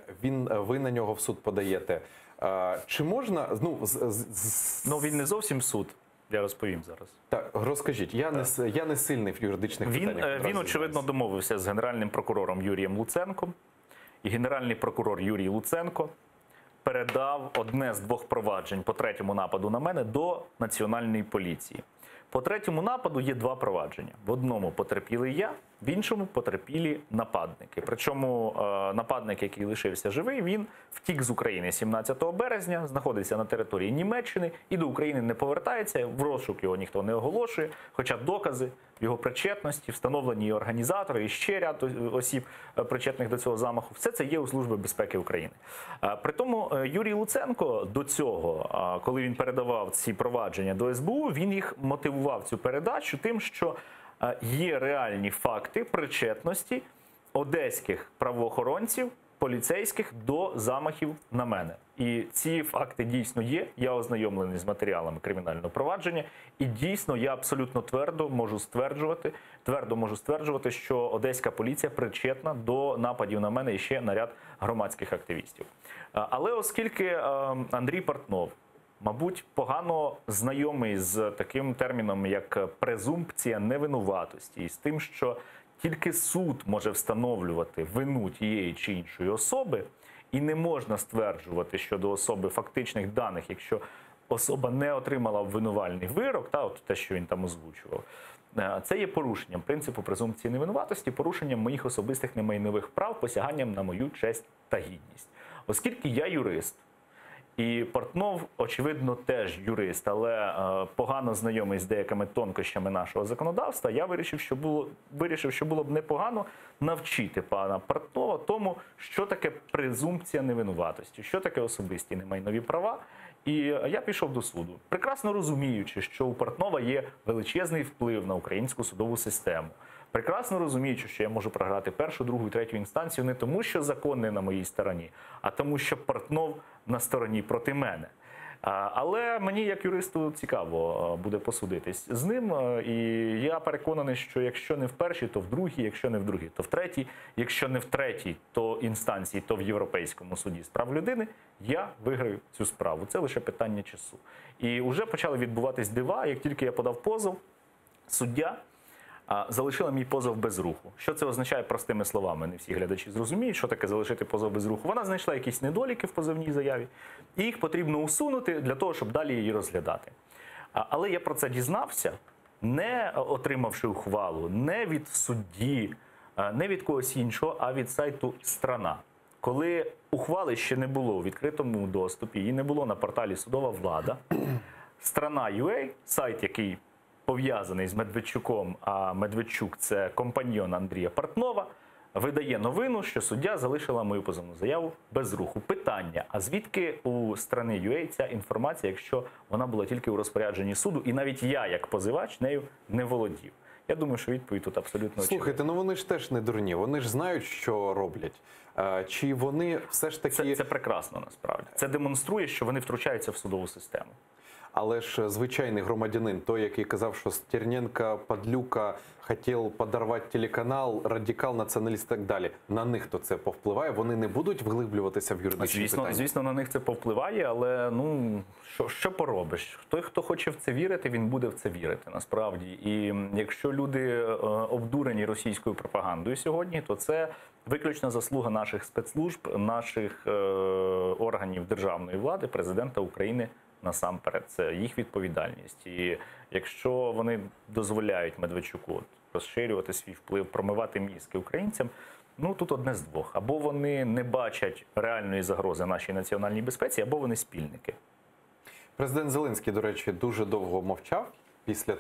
ви на нього в суд подаєте. Чи можна, він не зовсім суд. Я розповім зараз. Так, розкажіть. Я не сильний в юридичних питаннях. Він, очевидно, домовився з генеральним прокурором Юрієм Луценком. І генеральний прокурор Юрій Луценко передав одне з 2 проваджень по 3-му нападу на мене до Національної поліції. По 3-му нападу є 2 провадження. В одному потерпілий я, в іншому потерпілі нападники. Причому нападник, який лишився живий, він втік з України 17 березня, знаходиться на території Німеччини і до України не повертається, в розшук його ніхто не оголошує, хоча докази його причетності, встановлені і організатори, і ще ряд осіб, причетних до цього замаху, все це є у Служби безпеки України. Притому Юрій Луценко до цього, коли він передавав ці провадження до СБУ, він їх мотивував, цю передачу, тим, що є реальні факти причетності одеських правоохоронців, поліцейських до замахів на мене. І ці факти дійсно є, я ознайомлений з матеріалами кримінального провадження, і дійсно я абсолютно твердо можу стверджувати, що одеська поліція причетна до нападів на мене і ще на ряд громадських активістів. Але оскільки Андрій Портнов, мабуть, погано знайомий з таким терміном, як презумпція невинуватості, і з тим, що тільки суд може встановлювати вину тієї чи іншої особи, і не можна стверджувати щодо особи фактичних даних, якщо особа не отримала обвинувальний вирок, от те, що він там озвучував, це є порушенням принципу презумпції невинуватості, порушенням моїх особистих немайнових прав, посяганням на мою честь та гідність. Оскільки я юрист, і Портнов, очевидно, теж юрист, але погано знайомий з деякими тонкощами нашого законодавства, я вирішив, що було б непогано навчити пана Портнова тому, що таке презумпція невинуватості, що таке особисті немайнові права І я пішов до суду, прекрасно розуміючи, що у Портнова є величезний вплив на українську судову систему. Прекрасно розуміючи, що я можу програти першу, другу і третю інстанцію не тому, що закон не на моїй стороні, а тому, що Портнов на стороні проти мене. Але мені, як юристу, цікаво буде посудитись з ним. І я переконаний, що якщо не в першій, то в другій, якщо не в другій, то в третій, якщо не в третій, то інстанції, то в Європейському суді з прав людини, я виграю цю справу. Це лише питання часу. І вже почали відбуватись дива. Як тільки я подав позов, суддя залишила мій позов без руху. Що це означає простими словами? Не всі глядачі зрозуміють, що таке залишити позов без руху. Вона знайшла якісь недоліки в позовній заяві, і їх потрібно усунути для того, щоб далі її розглядати. Але я про це дізнався, не отримавши ухвалу, не від судді, не від когось іншого, а від сайту «Страна». Коли ухвали ще не було у відкритому доступі, її не було на порталі «Судова влада», «Страна.UA», сайт, який пов'язаний з Медведчуком, а Медведчук – це компаньйон Андрія Портнова, видає новину, що суддя залишила мою позовну заяву без руху. Питання, а звідки у «Страни.UA» ця інформація, якщо вона була тільки у розпорядженні суду, і навіть я, як позивач, нею не володів? Я думаю, що відповідь тут абсолютно очевидна. Слухайте, ну вони ж теж не дурні, вони ж знають, що роблять. Чи вони все ж таки... Це прекрасно, насправді. Це демонструє, що вони втручаються в судову систему. Але ж звичайний громадянин, той, який казав, що Стерненко, Падлюка, хотів подорвати телеканал, радикал, націоналіст і так далі. На них то це повпливає? Вони не будуть вглиблюватися в юридичні питання? Звісно, на них це повпливає, але ну що поробиш? Той, хто хоче в це вірити, він буде в це вірити, насправді. І якщо люди обдурені російською пропагандою сьогодні, то це виключно заслуга наших спецслужб, наших органів державної влади, президента України насамперед. Це їх відповідальність. І якщо вони дозволяють Медведчуку розширювати свій вплив, промивати мізки українцям, ну тут одне з двох. Або вони не бачать реальної загрози нашій національній безпеці, або вони спільники. Президент Зеленський, до речі, дуже довго мовчав після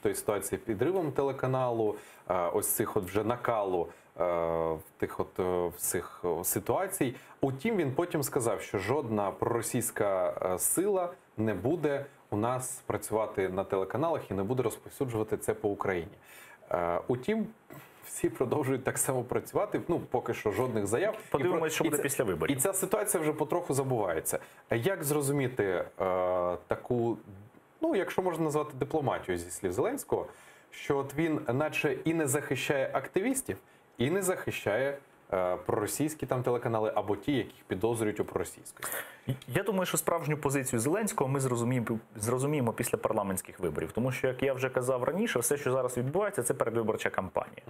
тої ситуації підривом телеканалу, ось цих от вже накалу тих от всіх ситуацій. Утім, він потім сказав, що жодна проросійська сила не буде у нас працювати на телеканалах і не буде розповсюджувати це по Україні. Утім, всі продовжують так само працювати. Ну, поки що жодних заяв. Подивимось, що буде після виборів. І ця ситуація вже потроху забувається. Як зрозуміти таку, ну, якщо можна назвати дипломатію зі слів Зеленського, що от він наче і не захищає активістів, і не захищає проросійські там телеканали або ті, яких підозрюють у проросійськості? Я думаю, що справжню позицію Зеленського ми зрозуміємо після парламентських виборів. Тому що, як я вже казав раніше, все, що зараз відбувається, це передвиборча кампанія.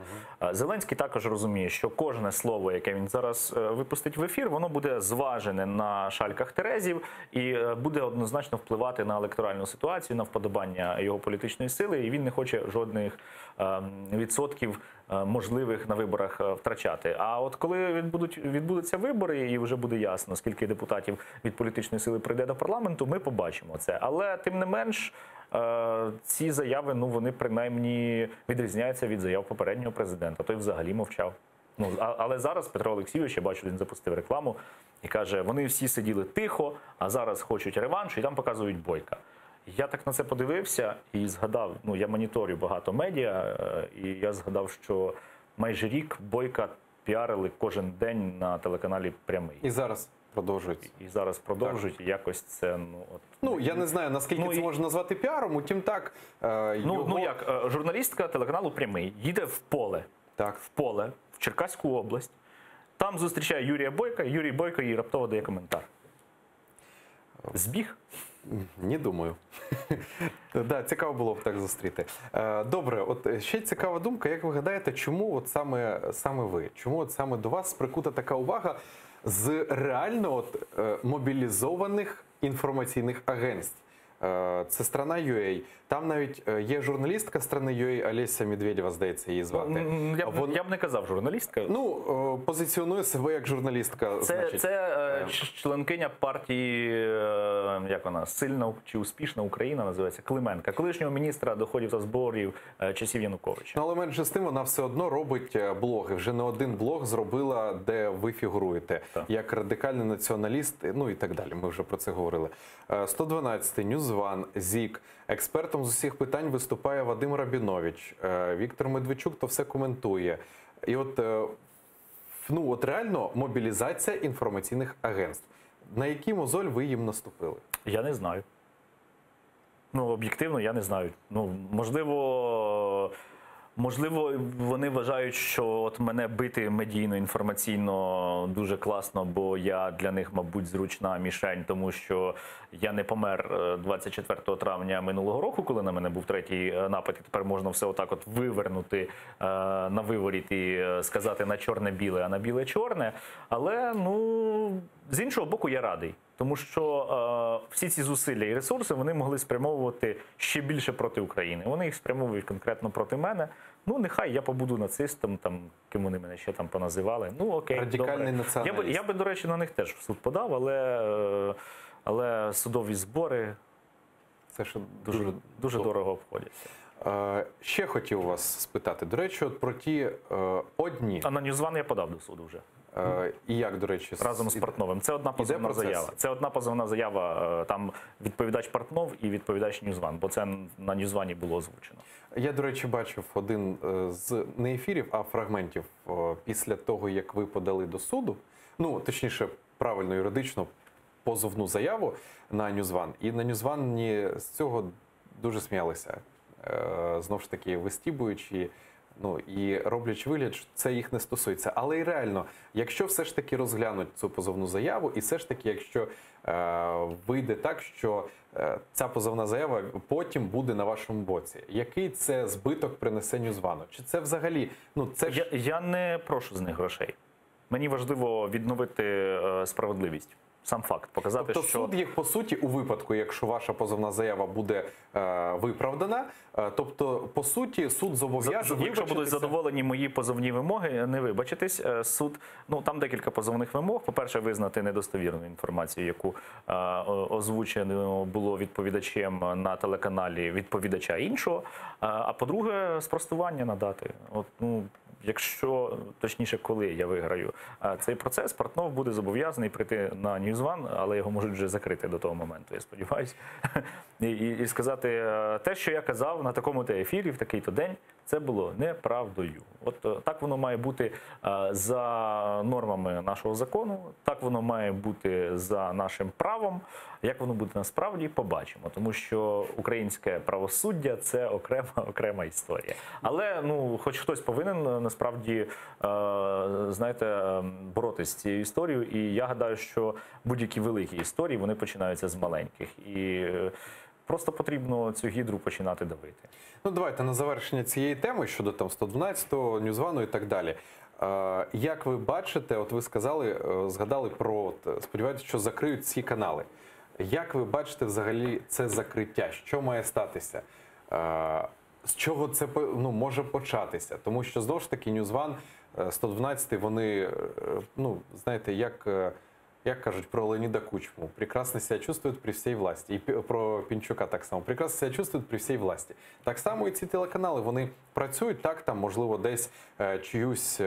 Зеленський також розуміє, що кожне слово, яке він зараз випустить в ефір, воно буде зважене на шальках терезів і буде однозначно впливати на електоральну ситуацію, на вподобання його політичної сили, і він не хоче жодних відсотків можливих на виборах втрачати. А от коли відбудуться вибори і вже буде ясно, скільки депутатів від політичної сили прийде до парламенту, ми побачимо це. Але тим не менш, ці заяви, ну вони принаймні відрізняються від заяв попереднього президента. Той взагалі мовчав. Ну, але зараз Петро Олексійович, я бачу, він запустив рекламу і каже, вони всі сиділи тихо, а зараз хочуть реванш, і там показують Бойка. Я так на це подивився і згадав, ну я моніторю багато медіа, і я згадав, що майже рік Бойка піарили кожен день на телеканалі «Прямий». І зараз продовжують. І зараз продовжують, і якось це, ну... От... Ну, я не знаю, наскільки це можна назвати піаром, утім так... Ну, як, журналістка телеканалу «Прямий» їде в поле, в Черкаську область, там зустрічає Юрія Бойка, Юрій Бойко їй раптово дає коментар. Збіг? Не думаю. Да, цікаво було б так зустріти. Добре, от ще цікава думка. Як ви гадаєте, чому от саме ви? Чому от саме до вас прикута така увага з реально от мобілізованих інформаційних агентств? Це «Страна.UA». Там навіть є журналістка «Страни.UA» Олеся Медведєва, здається, її звати. Я б не казав журналістка. Ну, позиціонує себе як журналістка. значить. Це членкиня партії, як вона, «Сильна чи успішна Україна» називається, Клименка, колишнього міністра доходів та зборів часів Януковича. Ну, але менше з тим, вона все одно робить блоги. Вже не один блог зробила, де ви фігуруєте. Так. Як радикальний націоналіст, ну і так далі. Ми вже про це говорили. 112-й, Ньюзван, ЗІК. Експертом з усіх питань виступає Вадим Рабінович. Віктор Медведчук то все коментує. І от реально мобілізація інформаційних агентств. На який мозоль ви їм наступили? Я не знаю. Ну, об'єктивно, я не знаю. Ну, можливо, вони вважають, що от мене бити медійно, інформаційно дуже класно, бо я для них, мабуть, зручна мішень, тому що я не помер 24 травня минулого року, коли на мене був третій напад, і тепер можна все отак от вивернути на виворіт і сказати на чорне-біле, а на біле-чорне. Але, ну, з іншого боку, я радий. Тому що всі ці зусилля і ресурси вони могли спрямовувати ще більше проти України. Вони їх спрямовують конкретно проти мене. Ну, нехай я побуду нацистом, там, ким вони мене ще там поназивали. Ну, окей, радикальний добре. націоналіст. Я би, до речі, на них теж в суд подав, але судові збори Це ж дуже дорого обходяться. Ще хотів вас спитати. До речі, от про ті одні. А на Ньюзван я подав до суду вже. І як, до речі, Разом з Портновим. Це одна позовна процес? заява. Це одна позовна заява, там відповідач Портнов і відповідач Ньюзван, бо це на Ньюзвані було озвучено. Я, до речі, бачив один з не ефірів, а фрагментів після того, як ви подали до суду, ну, точніше, правильно, юридично, позовну заяву на Ньюзван. І на Ньюзвані з цього дуже сміялися. Знову ж таки, вистібуючи, ну, і роблячи вигляд, що це їх не стосується. Але і реально, якщо все ж таки розглянуть цю позовну заяву, і все ж таки, якщо вийде так, що ця позовна заява потім буде на вашому боці, який це збиток принесе Ньюзвану? Чи це взагалі, ну, це ж... Я не прошу з них грошей. Мені важливо відновити справедливість. Сам факт, показати, тобто що... суд їх, по суті, у випадку, якщо ваша позовна заява буде виправдана, тобто, по суті, суд зобов'язаний... Якщо будуть задоволені мої позовні вимоги, не вибачитись, суд... Ну, там декілька позовних вимог. По-перше, визнати недостовірну інформацію, яку озвучено було відповідачем на телеканалі відповідача іншого. А по-друге, спростування надати. От, ну, якщо, точніше, коли я виграю цей процес, Портнов буде зобов'язаний прийти на Ньюзван, але його можуть вже закрити до того моменту, я сподіваюся, і сказати, те, що я казав на такому-то ефірі, в такий-то день, це було неправдою. От так воно має бути за нормами нашого закону, так воно має бути за нашим правом. Як воно буде насправді, побачимо. Тому що українське правосуддя – це окрема історія. Але, ну, хоч хтось повинен, насправді, знаєте, боротися з цією історією. І я гадаю, що будь-які великі історії, вони починаються з маленьких. І просто потрібно цю гідру починати давити. Ну, давайте на завершення цієї теми щодо там 112-го, Ньюзвану і так далі. Як ви бачите, от ви згадали про, сподіваюся, що закриють ці канали. Як ви бачите взагалі це закриття? Що має статися? З чого це, ну, може початися? Тому що, знову ж таки, Ньюзван, 112-й, вони, ну, знаєте, як кажуть про Леоніда Кучму, прекрасно себе чувствують при всій власті. І про Пінчука так само. Прекрасно себе чувствують при всій власті. Так само і ці телеканали, вони працюють так, там, можливо, десь чиюсь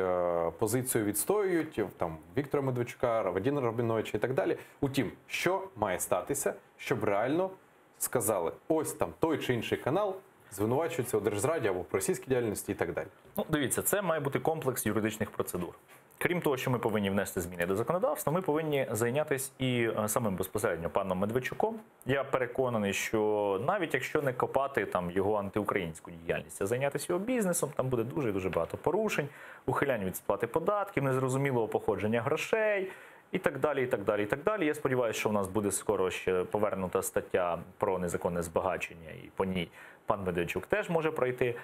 позицію відстоюють, там, Віктора Медведчука, Вадима Рабіновича і так далі. Утім, що має статися, щоб реально сказали, ось там той чи інший канал звинувачується у держзраді або в російській діяльності і так далі? Ну, дивіться, це має бути комплекс юридичних процедур. Крім того, що ми повинні внести зміни до законодавства, ми повинні зайнятися і самим безпосередньо паном Медведчуком. Я переконаний, що навіть якщо не копати там його антиукраїнську діяльність, а зайнятися його бізнесом, там буде дуже багато порушень, ухилянь від сплати податків, незрозумілого походження грошей і так далі, і так далі, і так далі. Я сподіваюся, що в нас буде скоро ще повернута стаття про незаконне збагачення і по ній пан Медведчук теж може пройти.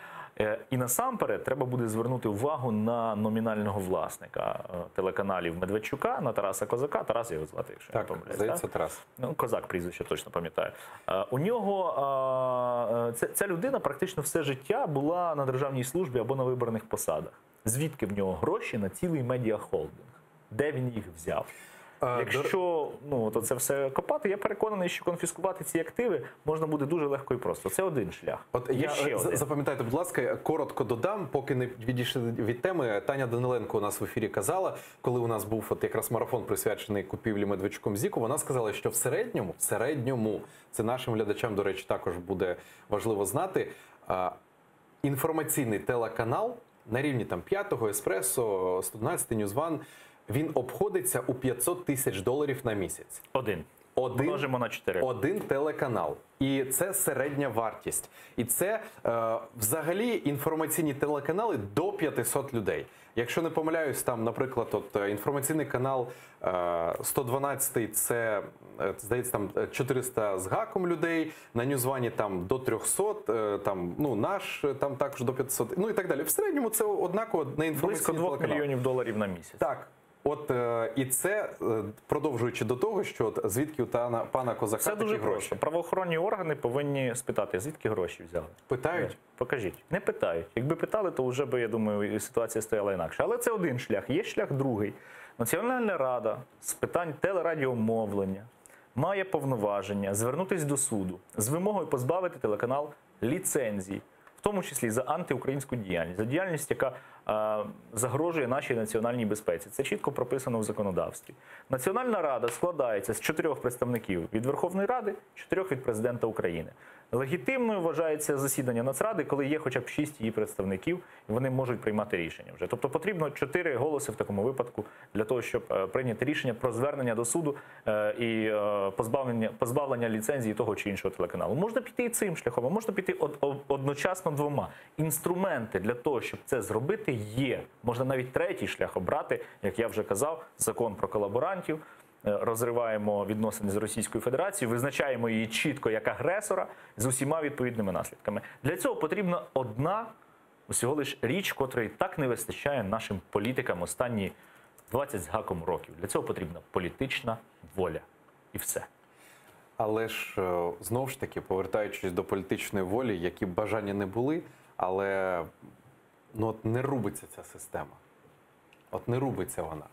І насамперед треба буде звернути увагу на номінального власника телеканалів Медведчука, на Тараса Козака. Тарас його звати, якщо я не Так, помиляюсь. здається, Тарас. Ну, Козак прізвище точно пам'ятаю. У нього ця людина практично все життя була на державній службі або на виборних посадах. Звідки в нього гроші на цілий медіахолдинг? Де він їх взяв? Якщо це все копати, я переконаний, що конфіскувати ці активи можна буде дуже легко і просто. Це один шлях. От Є ще один. запам'ятайте, будь ласка, коротко додам, поки не відійшли від теми. Таня Даниленко у нас в ефірі казала, коли у нас був якраз марафон присвячений купівлі Медведчуком ЗІКу, вона сказала, що в середньому, це нашим глядачам, до речі, також буде важливо знати, інформаційний телеканал на рівні там 5-го, Еспресо, 112-й, Ньюзван, він обходиться у $500 000 на місяць. Один. Множимо на 4. Один телеканал. І це середня вартість. І це взагалі інформаційні телеканали до 500 людей. Якщо не помиляюсь, там, наприклад, інформаційний канал 112, це, здається, там 400 з гаком людей, на Ньюзвані там до 300, там, наш там також до 500, і так далі. В середньому це однаково на інформаційний Близько $2 телеканал. мільйонів на місяць. Так. І це, продовжуючи до того, що звідки у пана Козака Це такі дуже гроші? просто. Правоохоронні органи повинні спитати, звідки гроші взяли. Питають? Покажіть. Не питають. Якби питали, то вже би, я думаю, ситуація стояла інакше. Але це один шлях. Є шлях другий. Національна рада з питань телерадіомовлення має повноваження звернутися до суду з вимогою позбавити телеканал ліцензій, в тому числі за антиукраїнську діяльність, за діяльність, яка загрожує нашій національній безпеці. Це чітко прописано в законодавстві. Національна рада складається з 4 представників від Верховної Ради, 4 від президента України. Легітимною вважається засідання Нацради, коли є хоча б 6 її представників, і вони можуть приймати рішення вже. Тобто потрібно 4 голоси в такому випадку для того, щоб прийняти рішення про звернення до суду і позбавлення ліцензії того чи іншого телеканалу. Можна піти і цим шляхом, а можна піти одночасно 2. Інструменти для того, щоб це зробити, є. Можна навіть третій шлях обрати, як я вже казав, закон про колаборантів. Розриваємо відносини з Російською Федерацією, визначаємо її чітко як агресора з усіма відповідними наслідками. Для цього потрібна одна, усього лиш річ, котрої так не вистачає нашим політикам останні 20 з гаком років. Для цього потрібна політична воля. І все. Але ж, знову ж таки, повертаючись до політичної волі, які б бажання не були, але не рубиться ця система. Не рубиться вона.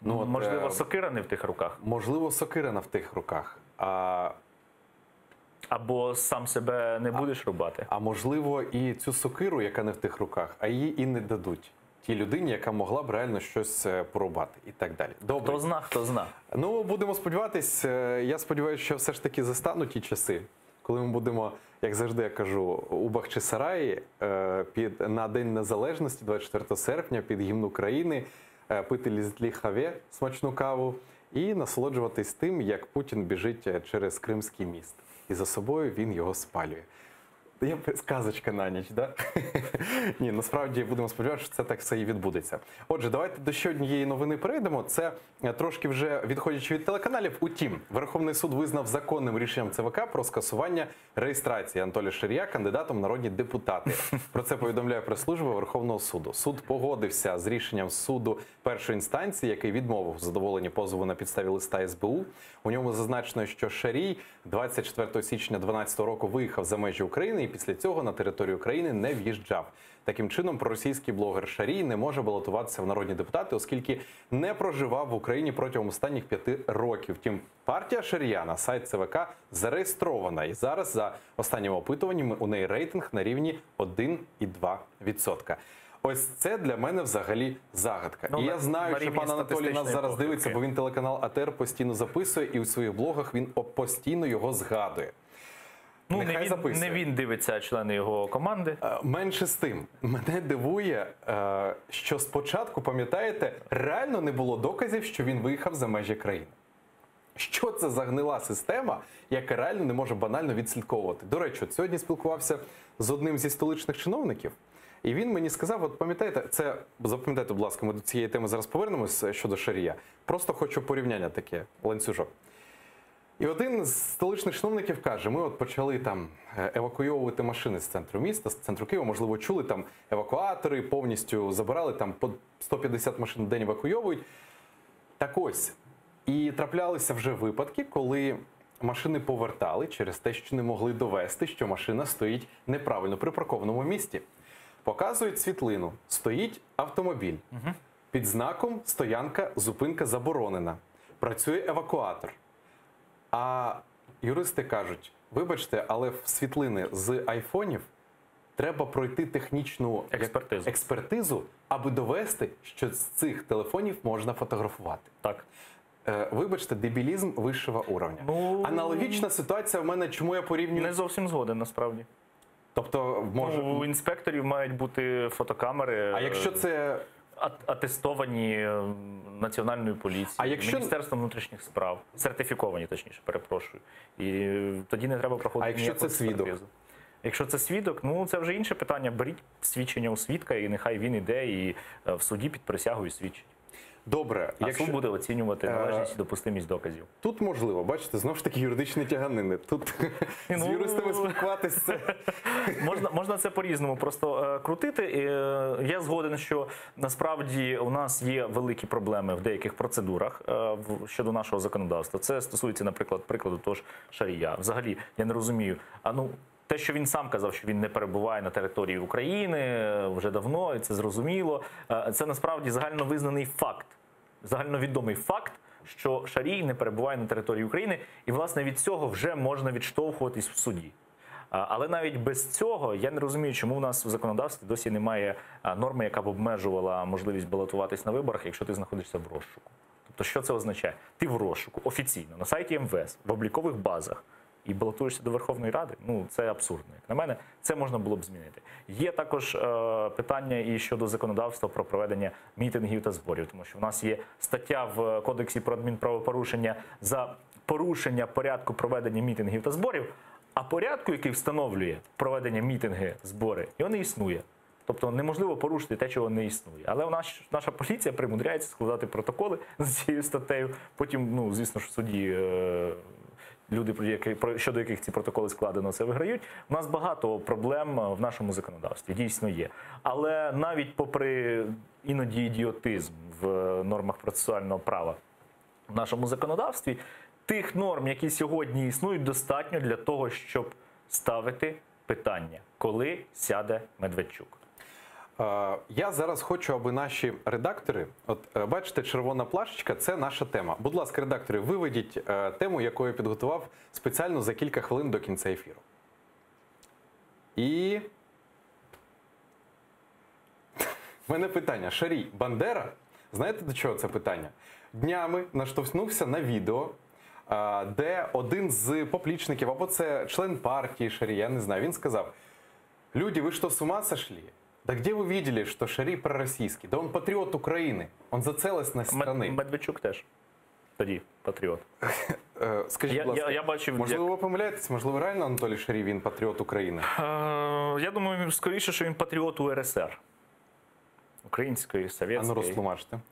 Можливо, сокира не в тих руках. Можливо, сокира не в тих руках. Або сам себе не будеш рубати. А можливо, і цю сокиру, яка не в тих руках, а її і не дадуть тій людині, яка могла б реально щось порубати і так далі. Добре. Хто зна. Будемо сподіватись. Я сподіваюся, що все ж таки застануть ті часи, коли ми будемо, як завжди я кажу, у Бахчисараї на День Незалежності, 24 серпня, під гімн України, пити лізлі-хаве, смачну каву, і насолоджуватись тим, як Путін біжить через Кримський міст. І за собою він його спалює. Є сказочка на ніч, да? Ні, насправді будемо сподіватися, що це так все і відбудеться. Отже, давайте до ще однієї новини перейдемо. Це трошки вже відходячи від телеканалів. Утім, Верховний суд визнав законним рішенням ЦВК про скасування реєстрації Анатолія Шарія кандидатом в народні депутати. Про це повідомляє прес-служба Верховного суду. Суд погодився з рішенням суду першої інстанції, який відмовив в задоволенні позову на підставі листа СБУ. У ньому зазначено, що Шарій 24 січня 2012 року виїхав за межі України і після цього на територію України не в'їжджав. Таким чином, проросійський блогер Шарій не може балотуватися в народні депутати, оскільки не проживав в Україні протягом останніх 5 років. Втім, партія Шарія на сайт ЦВК зареєстрована. І зараз, за останніми опитуваннями, у неї рейтинг на рівні 1,2%. Ось це для мене взагалі загадка. І я знаю, що пан Анатолій нас зараз дивиться, бо він телеканал АТР постійно записує, і у своїх блогах він постійно його згадує. Не він дивиться, а члени його команди. Менше з тим. Мене дивує, що спочатку, пам'ятаєте, реально не було доказів, що він виїхав за межі країни. Що це за гнила система, яка реально не може банально відслідковувати? До речі, сьогодні спілкувався з одним зі столичних чиновників, і він мені сказав, запам'ятайте, будь ласка, ми до цієї теми зараз повернемось щодо Шарія. Просто хочу порівняння таке, ланцюжок. І один з столичних чиновників каже: ми от почали там евакуйовувати машини з центру міста, з центру Києва, можливо, чули, там евакуатори повністю забирали, там по 150 машин в день евакуйовують. Так ось, і траплялися вже випадки, коли машини повертали через те, що не могли довести, що машина стоїть неправильно припаркованому місці. Показують світлину. Стоїть автомобіль. Під знаком «Стоянка, зупинка заборонена». Працює евакуатор. А юристи кажуть: вибачте, але в світлини з айфонів треба пройти технічну експертизу, аби довести, що з цих телефонів можна фотографувати. Так. Вибачте, дебілізм вищого уровня. Аналогічна ситуація в мене, чому я порівнюю... Не зовсім згоден, насправді. Тобто, може... У інспекторів мають бути фотокамери. А якщо це... Атестовані Національною поліцією, Міністерством внутрішніх справ, сертифіковані, точніше, перепрошую. І тоді не треба проходити. А якщо це свідок? Якщо це свідок, ну це вже інше питання. Беріть свідчення у свідка, і нехай він іде і в суді під присягою свідчить. Добре. А суд буде оцінювати належність і допустимість доказів. Тут можливо, бачите, знову ж таки юридичні тяганини. Тут з юристами спілкуватися це... Можна це по-різному просто крутити. Я згоден, що насправді у нас є великі проблеми в деяких процедурах щодо нашого законодавства. Це стосується, наприклад, прикладу того ж Шарія. Взагалі, я не розумію, те, що він сам казав, що він не перебуває на території України вже давно, і це зрозуміло, це насправді загальновизнаний факт, загальновідомий факт, що Шарій не перебуває на території України, і, власне, від цього вже можна відштовхуватись в суді. Але навіть без цього я не розумію, чому в нас в законодавстві досі немає норми, яка б обмежувала можливість балотуватись на виборах, якщо ти знаходишся в розшуку. Тобто, що це означає? Ти в розшуку офіційно, на сайті МВС, в облікових базах, і балотуєшся до Верховної Ради, це абсурдно. Як на мене, це можна було б змінити. Є також питання і щодо законодавства про проведення мітингів та зборів, тому що в нас є стаття в Кодексі про адмінправопорушення за порушення порядку проведення мітингів та зборів, а порядку, який встановлює проведення мітинги, збори, його не існує. Тобто неможливо порушити те, чого не існує. Але наша поліція примудряється складати протоколи з цією статтею, потім, звісно ж, в суді... Люди, щодо яких ці протоколи складено, це виграють. У нас багато проблем в нашому законодавстві, дійсно є. Але навіть попри іноді ідіотизм в нормах процесуального права в нашому законодавстві, тих норм, які сьогодні існують, достатньо для того, щоб ставити питання, коли сяде Медведчук. Я зараз хочу, аби наші редактори, бачите, червона плашечка – це наша тема. Будь ласка, редактори, виведіть тему, яку я підготував спеціально за кілька хвилин до кінця ефіру. І... в мене питання. Шарій, Бандера? Знаєте, до чого це питання? Днями наштовхнувся на відео, де один з поплічників, або це член партії Шарія, я не знаю, він сказав: «Люди, вы что, с ума сошли? Да где вы видели, что Шарий пророссийский? Да он патриот Украины, он за целостность страны». Медведчук теж тоді патріот. Скажіть, будь ласка, я бачив, можливо, ви помиляєтесь? Можливо, реально Анатолій Шарій, він патріот України? Я думаю, скоріше, що він патріот УРСР. Української,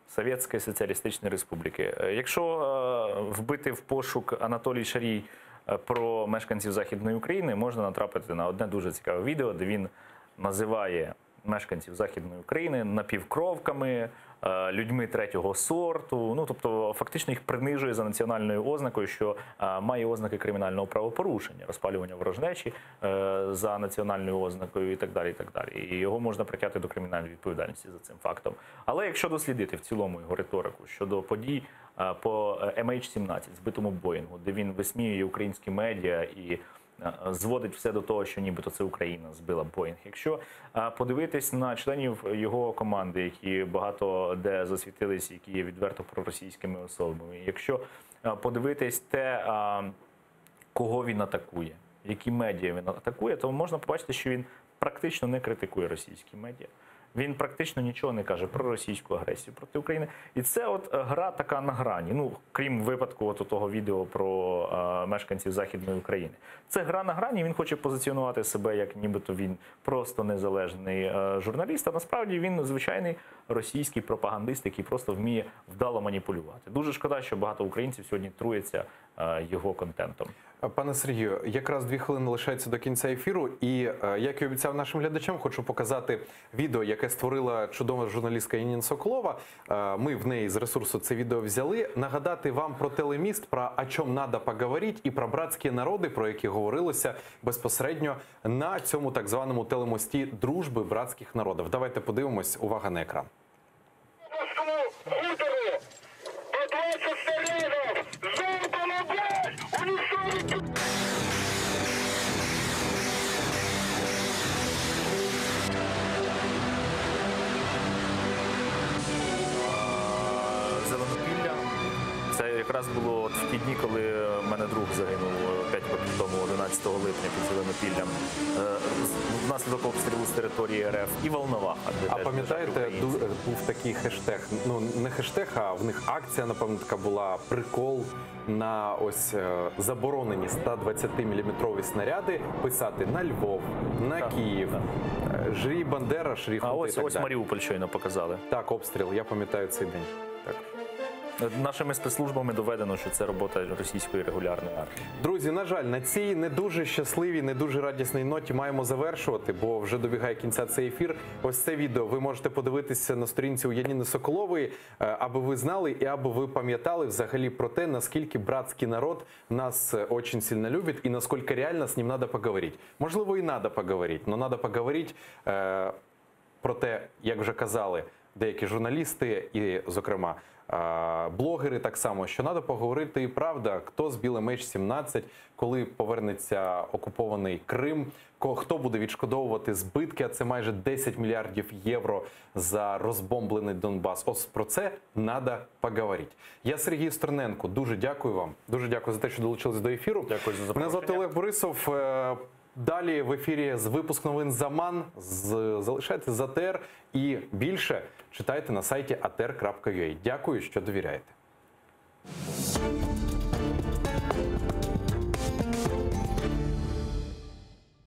Совєтської Соціалістичної Республіки. Якщо вбити в пошук Анатолій Шарій про мешканців Західної України, можна натрапити на одне дуже цікаве відео, де він називає мешканців Західної України напівкровками, людьми третього сорту, тобто фактично їх принижує за національною ознакою, що має ознаки кримінального правопорушення, розпалювання ворожнечі за національною ознакою і так далі, і так далі. І його можна притягти до кримінальної відповідальності за цим фактом. Але якщо дослідити в цілому його риторику щодо подій по MH17, збитому Боїнгу, де він висміює українські медіа і зводить все до того, що нібито це Україна збила Боїнг. Якщо подивитись на членів його команди, які багато де засвітились, які є відверто проросійськими особами, якщо подивитись те, кого він атакує, які медіа він атакує, то можна побачити, що він практично не критикує російські медіа. Він практично нічого не каже про російську агресію проти України. І це от гра така на грані. Ну, крім випадку от того відео про мешканців Західної України. Це гра на грані, він хоче позиціонувати себе, як нібито він просто незалежний журналіст, а насправді він звичайний російський пропагандист, який просто вміє вдало маніпулювати. Дуже шкода, що багато українців сьогодні труяться його контентом. Пане Сергію, якраз 2 хвилини лишається до кінця ефіру, і як і обіцяв нашим глядачам, хочу показати відео, яке створила чудова журналістка Яніна Соколова. Ми в неї з ресурсу це відео взяли. Нагадати вам про телеміст, про «О чому надо поговорити» і про братські народи, про які говорилося безпосередньо на цьому так званому телемості дружби братських народів. Давайте подивимось. Увага на екран. Зеленопілля. Це якраз було от в ті дні, коли в мене друг загинув 5 років тому, 11 липня під Зеленопіллям, внаслідок обстрілу з території РФ, і Волноваха. А пам'ятаєте, був такий хештег, ну не хештег, а в них акція, напевно, така була, прикол на ось заборонені 120-мм снаряди писати на Львов, на Київ, Жрій Бандера, шрифти і так Ось далі. Маріуполь щойно показали. Так, обстріл, я пам'ятаю цей день. Так. Нашими спецслужбами доведено, що це робота російської регулярної армії. Друзі, на жаль, на цій не дуже щасливій, не дуже радісній ноті маємо завершувати, бо вже добігає кінця цей ефір. Ось це відео ви можете подивитися на сторінці у Яніни Соколової, аби ви знали і аби ви пам'ятали взагалі про те, наскільки братський народ нас очень сильно любить і наскільки реально з ним треба поговорити. Можливо, і треба поговорити, але треба поговорити про те, як вже казали деякі журналісти і, зокрема, блогери так само, що треба поговорити і правда, хто з Білий меч 17, коли повернеться окупований Крим, хто буде відшкодовувати збитки, а це майже 10 мільярдів євро за розбомблений Донбас. Ось про це треба поговорити. Я Сергій Стерненко, дуже дякую вам, дуже дякую за те, що долучились до ефіру. Дякую за запрошення. Мене звати Олег Борисов. Далі в ефірі з випуск новин «Заман». Залишайтесь з АТР і більше читайте на сайті atr.ua. Дякую, що довіряєте.